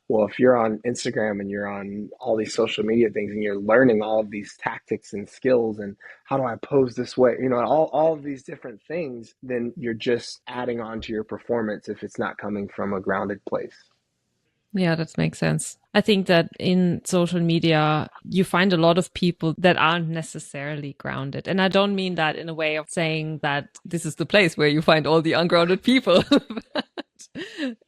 S1: Well, if you're on Instagram and you're on all these social media things and you're learning all of these tactics and skills and how do I pose this way, all of these different things, then you're just adding on to your performance if it's not coming from a grounded place.
S2: Yeah, that makes sense. I think that in social media, you find a lot of people that aren't necessarily grounded. And I don't mean that in a way of saying that this is the place where you find all the ungrounded people, but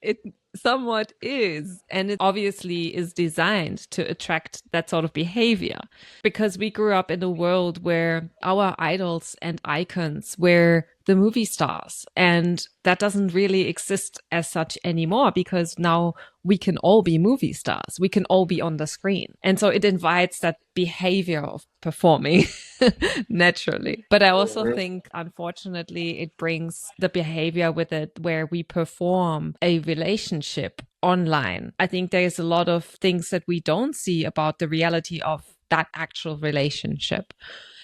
S2: it somewhat is. And it obviously is designed to attract that sort of behavior because we grew up in a world where our idols and icons were the movie stars. And that doesn't really exist as such anymore because now we can all be movie stars. We can all be on the screen. And so it invites that behavior of performing naturally. But I also
S1: Mhm.
S2: think, unfortunately, it brings the behavior with it where we perform a relationship online. I think there's a lot of things that we don't see about the reality of that actual relationship.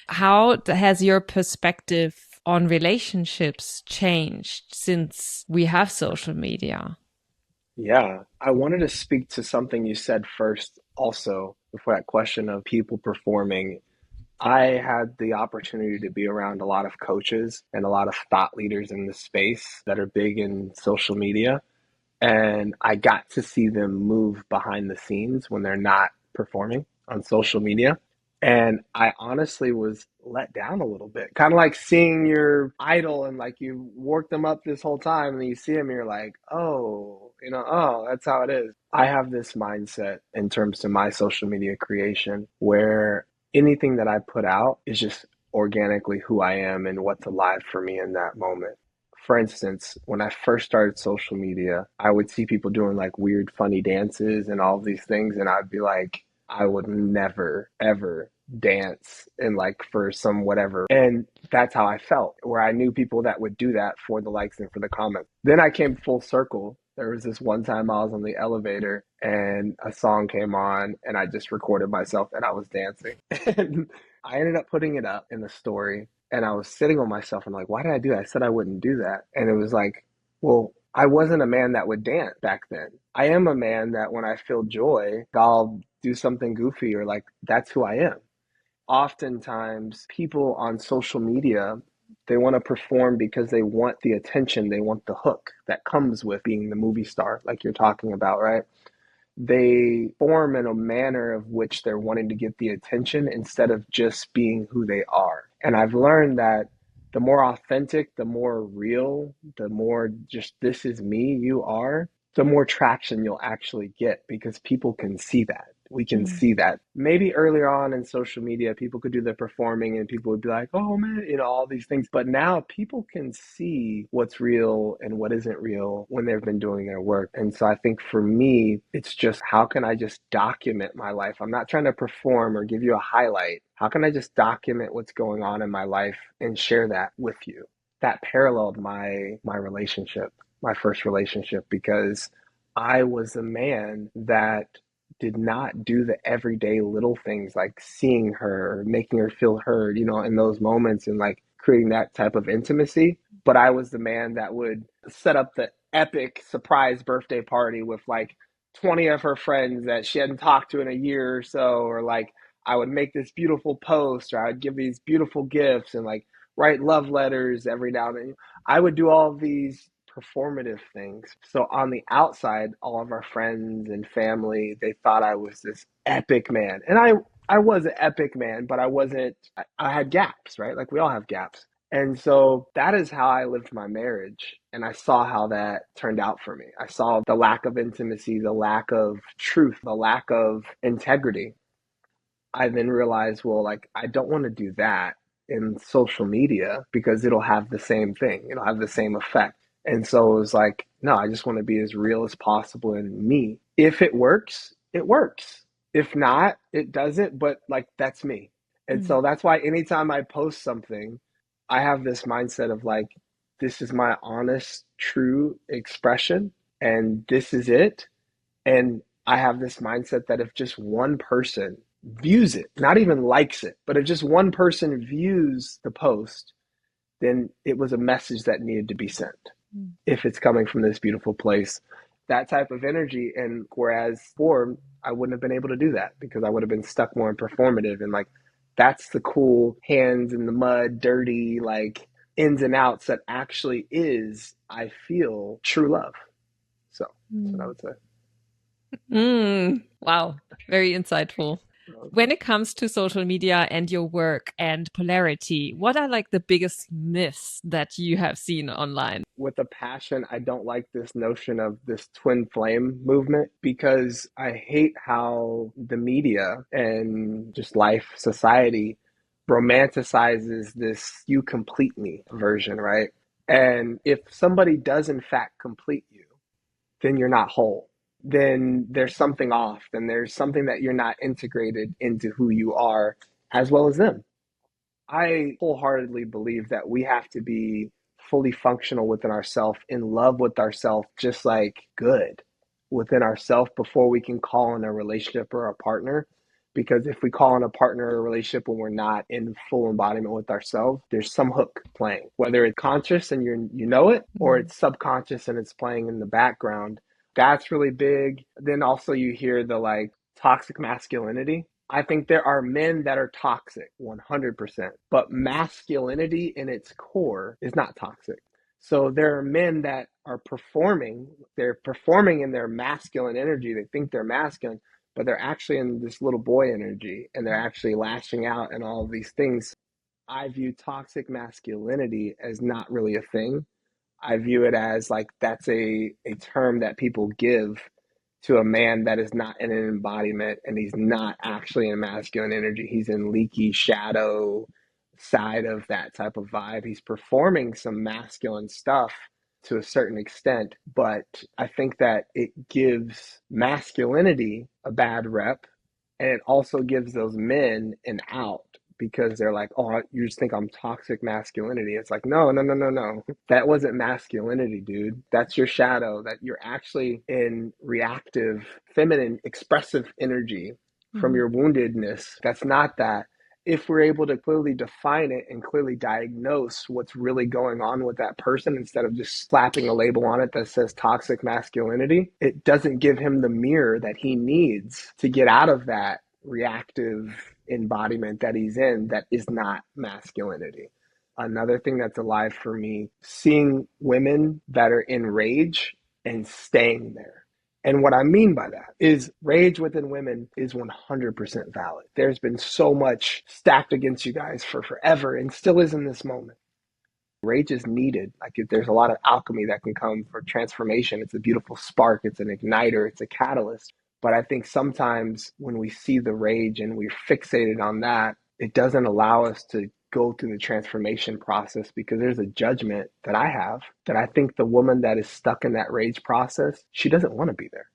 S2: How has your perspective on relationships changed since we have social media?
S1: Yeah, I wanted to speak to something you said first, also, before that question of people performing. I had the opportunity to be around a lot of coaches and a lot of thought leaders in the space that are big in social media. And I got to see them move behind the scenes when they're not performing on social media. And I honestly was let down a little bit, kind of like seeing your idol and like you worked them up this whole time and then you see them and you're like, oh, oh, that's how it is. I have this mindset in terms to my social media creation where anything that I put out is just organically who I am and what's alive for me in that moment. For instance, when I first started social media, I would see people doing like weird, funny dances and all of these things, and I'd be like, I would never, ever dance and like for some whatever. And that's how I felt, where I knew people that would do that for the likes and for the comments. Then I came full circle. There was this one time I was on the elevator and a song came on and I just recorded myself and I was dancing. And I ended up putting it up in the story and I was sitting on myself and like, why did I do that? I said I wouldn't do that. And it was like, well, I wasn't a man that would dance back then. I am a man that when I feel joy, I'll do something goofy or like, that's who I am. Oftentimes, people on social media, they want to perform because they want the attention, they want the hook that comes with being the movie star, like you're talking about, right? They form in a manner of which they're wanting to get the attention instead of just being who they are. And I've learned that the more authentic, the more real, the more just this is me you are, the more traction you'll actually get because people can see that. We can
S2: Mm.
S1: see that. Maybe earlier on in social media, people could do the performing and people would be like, oh man, all these things. But now people can see what's real and what isn't real when they've been doing their work. And so I think for me, it's just how can I just document my life? I'm not trying to perform or give you a highlight. How can I just document what's going on in my life and share that with you? That paralleled my relationship, my first relationship, because I was a man that did not do the everyday little things like seeing her, making her feel heard, in those moments and like creating that type of intimacy. But I was the man that would set up the epic surprise birthday party with like 20 of her friends that she hadn't talked to in a year or so, or like I would make this beautiful post or I would give these beautiful gifts and like write love letters every now and then. I would do all of these performative things. So on the outside, all of our friends and family, they thought I was this epic man. And I was an epic man, but I wasn't, I had gaps, right? Like we all have gaps. And so that is how I lived my marriage. And I saw how that turned out for me. I saw the lack of intimacy, the lack of truth, the lack of integrity. I then realized, well, like, I don't want to do that in social media because it'll have the same thing, it'll have the same effect. And so it was like, no, I just want to be as real as possible in me. If it works, it works. If not, it doesn't, but like, that's me. And
S2: Mm.
S1: so that's why anytime I post something, I have this mindset of like, this is my honest, true expression, and this is it. And I have this mindset that if just one person views it, not even likes it, but if just one person views the post, then it was a message that needed to be sent.
S2: Mm.
S1: If it's coming from this beautiful place, that type of energy. And whereas before, I wouldn't have been able to do that because I would have been stuck more in performative and like, that's the cool hands in the mud, dirty, like ins and outs that actually is, I feel, true love. So that's what I
S2: Mm.
S1: would say.
S2: Wow, very insightful. When it comes to social media and your work and polarity, what are like the biggest myths that you have seen online?
S1: With a passion, I don't like this notion of this twin flame movement because I hate how the media and just life, society romanticizes this you complete me version, right? And if somebody does in fact complete you, then you're not whole. Then there's something off. Then there's something that you're not integrated into who you are as well as them. I wholeheartedly believe that we have to be fully functional within ourselves, in love with ourselves, just like good within ourselves before we can call in a relationship or a partner. Because if we call in a partner or a relationship when we're not in full embodiment with ourselves, there's some hook playing, whether it's conscious and you know it, or
S2: Mm.
S1: it's subconscious and it's playing in the background. That's really big. Then also you hear the like toxic masculinity. I think there are men that are toxic 100%, but masculinity in its core is not toxic. So there are men that are performing, they're performing in their masculine energy. They think they're masculine, but they're actually in this little boy energy and they're actually lashing out and all of these things. I view toxic masculinity as not really a thing. I view it as like that's a term that people give to a man that is not in an embodiment and he's not actually in masculine energy. He's in leaky shadow side of that type of vibe. He's performing some masculine stuff to a certain extent, but I think that it gives masculinity a bad rep and it also gives those men an out because they're like, oh, you just think I'm toxic masculinity. It's like, no, no, no, no, no. That wasn't masculinity, dude. That's your shadow, that you're actually in reactive, feminine, expressive energy from
S2: Mm.
S1: your woundedness. That's not that. If we're able to clearly define it and clearly diagnose what's really going on with that person instead of just slapping a label on it that says toxic masculinity, it doesn't give him the mirror that he needs to get out of that reactive embodiment that he's in that is not masculinity. Another thing that's alive for me, seeing women that are in rage and staying there. And what I mean by that is rage within women is 100% valid. There's been so much stacked against you guys for forever and still is in this moment. Rage is needed. Like there's a lot of alchemy that can come for transformation. It's a beautiful spark. It's an igniter. It's a catalyst. But I think sometimes when we see the rage and we're fixated on that, it doesn't allow us to go through the transformation process because there's a judgment that I have that I think the woman that is stuck in that rage process, she doesn't want to be there.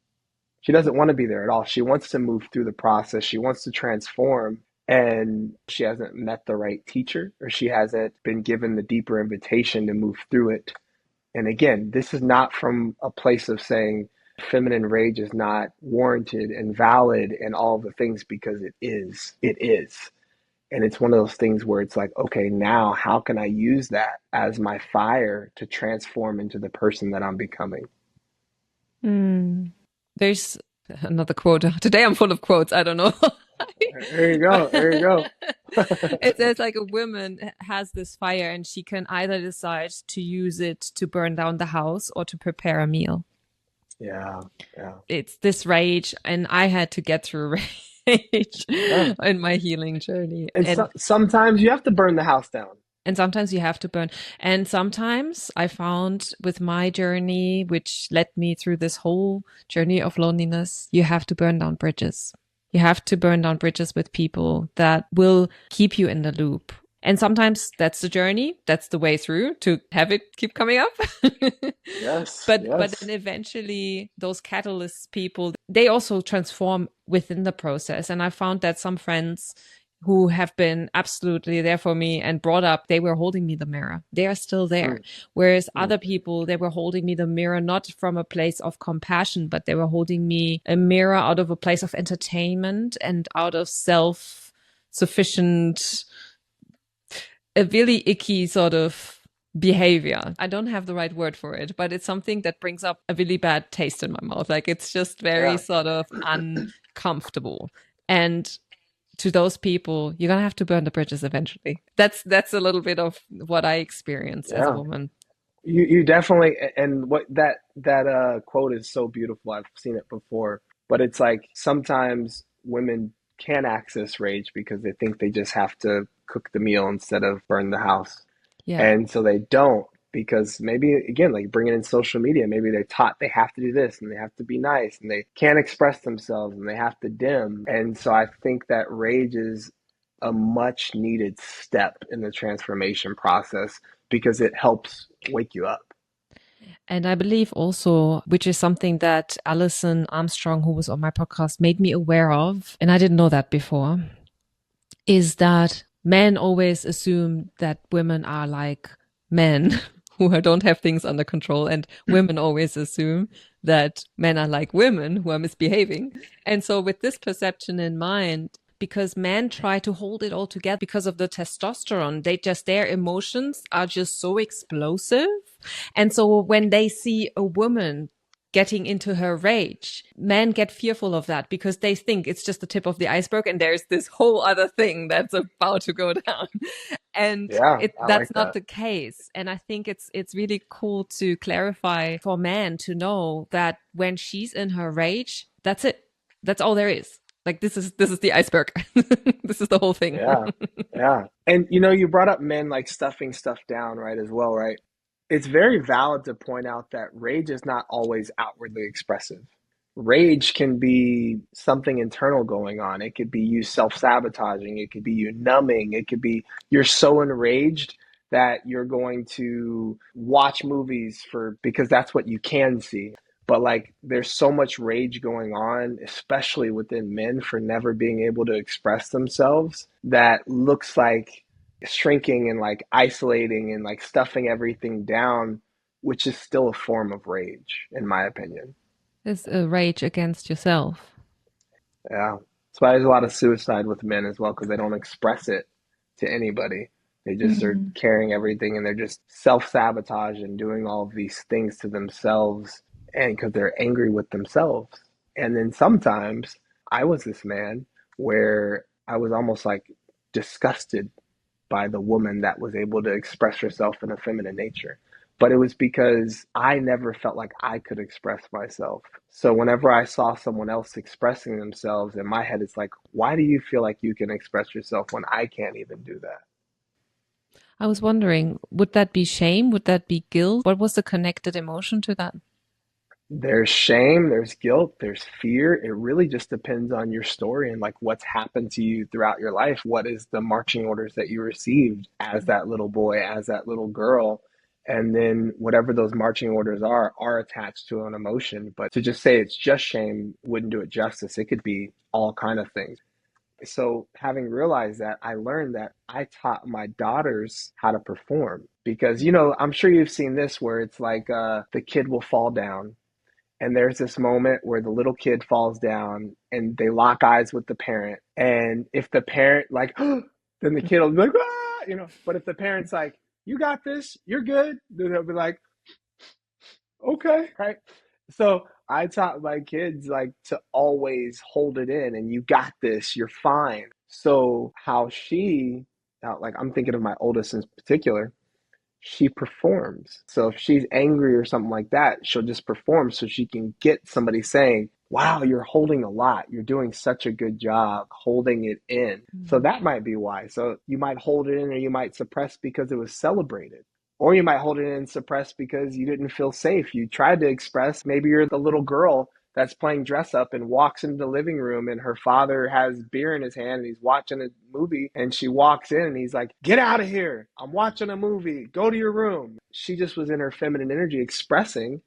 S1: She doesn't want to be there at all. She wants to move through the process. She wants to transform and she hasn't met the right teacher or she hasn't been given the deeper invitation to move through it. And again, this is not from a place of saying feminine rage is not warranted and valid and all the things because it is. It is. And it's one of those things where it's like, okay, now how can I use that as my fire to transform into the person that I'm becoming?
S2: Mm. There's another quote. Today I'm full of quotes. I don't know.
S1: There you go. There you go.
S2: It says like a woman has this fire and she can either decide to use it to burn down the house or to prepare a meal.
S1: Yeah. Yeah.
S2: It's this rage, and I had to get through rage
S1: Yeah.
S2: in my healing journey.
S1: And
S2: And
S1: sometimes you have to burn the house down.
S2: And sometimes you have to burn. And sometimes I found with my journey, which led me through this whole journey of loneliness, you have to burn down bridges. You have to burn down bridges with people that will keep you in the loop. And sometimes that's the journey. That's the way through to have it keep coming up.
S1: Yes,
S2: But then
S1: yes.
S2: eventually those catalyst people, they also transform within the process. And I found that some friends who have been absolutely there for me and brought up, they were holding me the mirror. They are still there.
S1: Mm,
S2: Whereas
S1: mm.
S2: other people, they were holding me the mirror, not from a place of compassion, but they were holding me a mirror out of a place of entertainment and out of self sufficient, a really icky sort of behavior. I don't have the right word for it, but it's something that brings up a really bad taste in my mouth. Like it's just very
S1: Yeah,
S2: sort of uncomfortable. And to those people, you're gonna have to burn the bridges eventually. That's a little bit of what I experienced as a
S1: yeah.
S2: woman.
S1: You definitely, and what that quote is so beautiful. I've seen it before, but it's like sometimes women can access rage because they think they just have to cook the meal instead of burn the house.
S2: Yeah.
S1: And so they don't because maybe again, like bringing in social media, maybe they're taught they have to do this and they have to be nice and they can't express themselves and they have to dim. And so I think that rage is a much needed step in the transformation process because it helps wake you up.
S2: And I believe also, which is something that Alison Armstrong, who was on my podcast, made me aware of, and I didn't know that before, is that men always assume that women are like men who don't have things under control, and women always assume that men are like women who are misbehaving. And so, with this perception in mind, because men try to hold it all together because of the testosterone, their emotions are just so explosive. And so, when they see a woman getting into her rage, men get fearful of that because they think it's just the tip of the iceberg and there's this whole other thing that's about to go down. And
S1: Yeah, I
S2: that's
S1: like
S2: not
S1: that.
S2: the case. And I think it's really cool to clarify for men to know that when she's in her rage, that's it. That's all there is. Like this is the iceberg. This is the whole thing.
S1: Yeah, yeah. And you brought up men like stuffing stuff down, right, as well, right? It's very valid to point out that rage is not always outwardly expressive. Rage can be something internal going on. It could be you self-sabotaging, it could be you numbing, it could be you're so enraged that you're going to watch movies for because that's what you can see. But like there's so much rage going on, especially within men for never being able to express themselves that looks like shrinking and like isolating and like stuffing everything down, which is still a form of rage, in my opinion.
S2: It's a rage against yourself.
S1: Yeah. That's why there's a lot of suicide with men as well, because they don't express it to anybody. They just are
S2: Mm.
S1: carrying everything and they're just self-sabotage and doing all of these things to themselves and because they're angry with themselves. And then sometimes I was this man where I was almost like disgusted by the woman that was able to express herself in a feminine nature. But it was because I never felt like I could express myself. So whenever I saw someone else expressing themselves, in my head, it's like, why do you feel like you can express yourself when I can't even do that?
S2: I was wondering, would that be shame? Would that be guilt? What was the connected emotion to that?
S1: There's shame, there's guilt, there's fear. It really just depends on your story and like what's happened to you throughout your life. What is the marching orders that you received as that little boy, as that little girl? And then whatever those marching orders are attached to an emotion. But to just say it's just shame wouldn't do it justice. It could be all kind of things. So having realized that, I learned that I taught my daughters how to perform because I'm sure you've seen this where it's like the kid will fall down and there's this moment where the little kid falls down and they lock eyes with the parent. And if the parent like, then the kid will be like, but if the parent's like, you got this, you're good, then they'll be like, okay, right? So I taught my kids like to always hold it in and you got this, you're fine. So how she, now, like I'm thinking of my oldest in particular, she performs. So if she's angry or something like that, she'll just perform so she can get somebody saying, wow, you're holding a lot. You're doing such a good job holding it in. So that might be why. So you might hold it in, or you might suppress because it was celebrated. Or you might hold it in and suppress because you didn't feel safe. You tried to express, maybe you're the little girl that's playing dress up and walks into the living room, and her father has beer in his hand and he's watching a movie, and she walks in and he's like, get out of here. I'm watching a movie. Go to your room. She just was in her feminine energy expressing.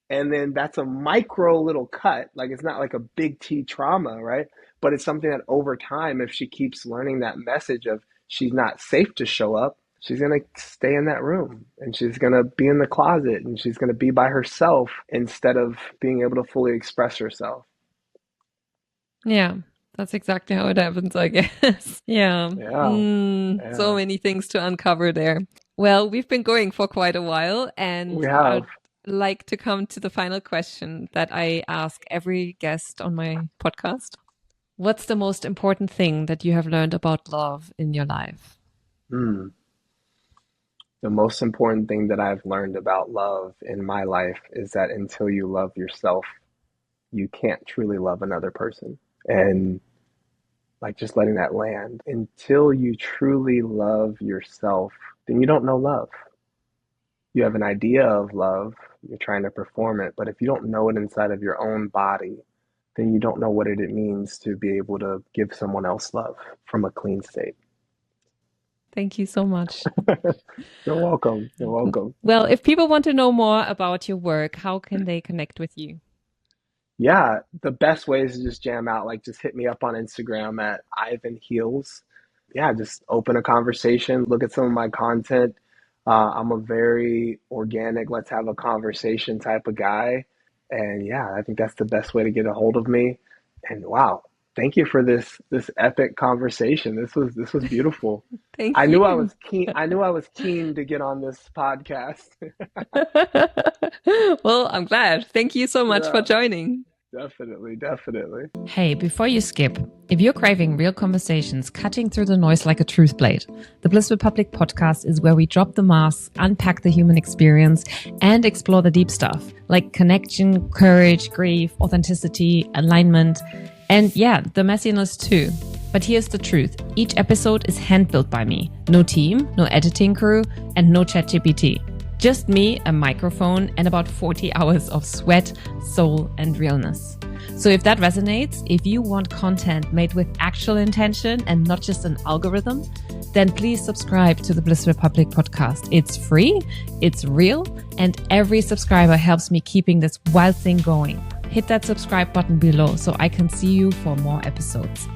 S1: And then that's a micro little cut. Like, it's not like a big T trauma, right? But it's something that over time, if she keeps learning that message of she's not safe to show up, she's going to stay in that room, and she's going to be in the closet, and she's going to be by herself instead of being able to fully express herself.
S2: Yeah, that's exactly how it happens, I guess. Yeah. So many things to uncover there. Well, we've been going for quite a while, and
S1: We have.
S2: I'd like to come to the final question that I ask every guest on my podcast. What's the most important thing that you have learned about love in your life?
S1: The most important thing that I've learned about love in my life is that until you love yourself, you can't truly love another person. And like, just letting that land. Until you truly love yourself, then you don't know love. You have an idea of love, you're trying to perform it, but if you don't know it inside of your own body, then you don't know what it means to be able to give someone else love from a clean state.
S2: Thank you so much.
S1: You're welcome. You're welcome.
S2: Well, if people want to know more about your work, how can they connect with you?
S1: Yeah, the best way is to just jam out. Like, just hit me up on Instagram at Ivan Heals. Yeah, just open a conversation, look at some of my content. I'm a very organic, let's have a conversation type of guy. And yeah, I think that's the best way to get a hold of me. And wow, thank you for this epic conversation. This was beautiful.
S2: Thank
S1: I
S2: you.
S1: knew I was keen. I knew I was keen to get on this podcast.
S2: Well, I'm glad. Thank you so much for
S1: Yeah,
S2: joining.
S1: definitely.
S2: Hey, before you skip, if you're craving real conversations cutting through the noise like a truth blade, the Bliss Republic podcast is where we drop the masks, unpack the human experience, and explore the deep stuff like connection, courage, grief, authenticity, alignment, and yeah, the messiness too. But here's the truth. Each episode is hand-built by me. No team, no editing crew, and no ChatGPT. Just me, a microphone, and about 40 hours of sweat, soul, and realness. So if that resonates, if you want content made with actual intention and not just an algorithm, then please subscribe to the Bliss Republic podcast. It's free, it's real, and every subscriber helps me keeping this wild thing going. Hit that subscribe button below so I can see you for more episodes.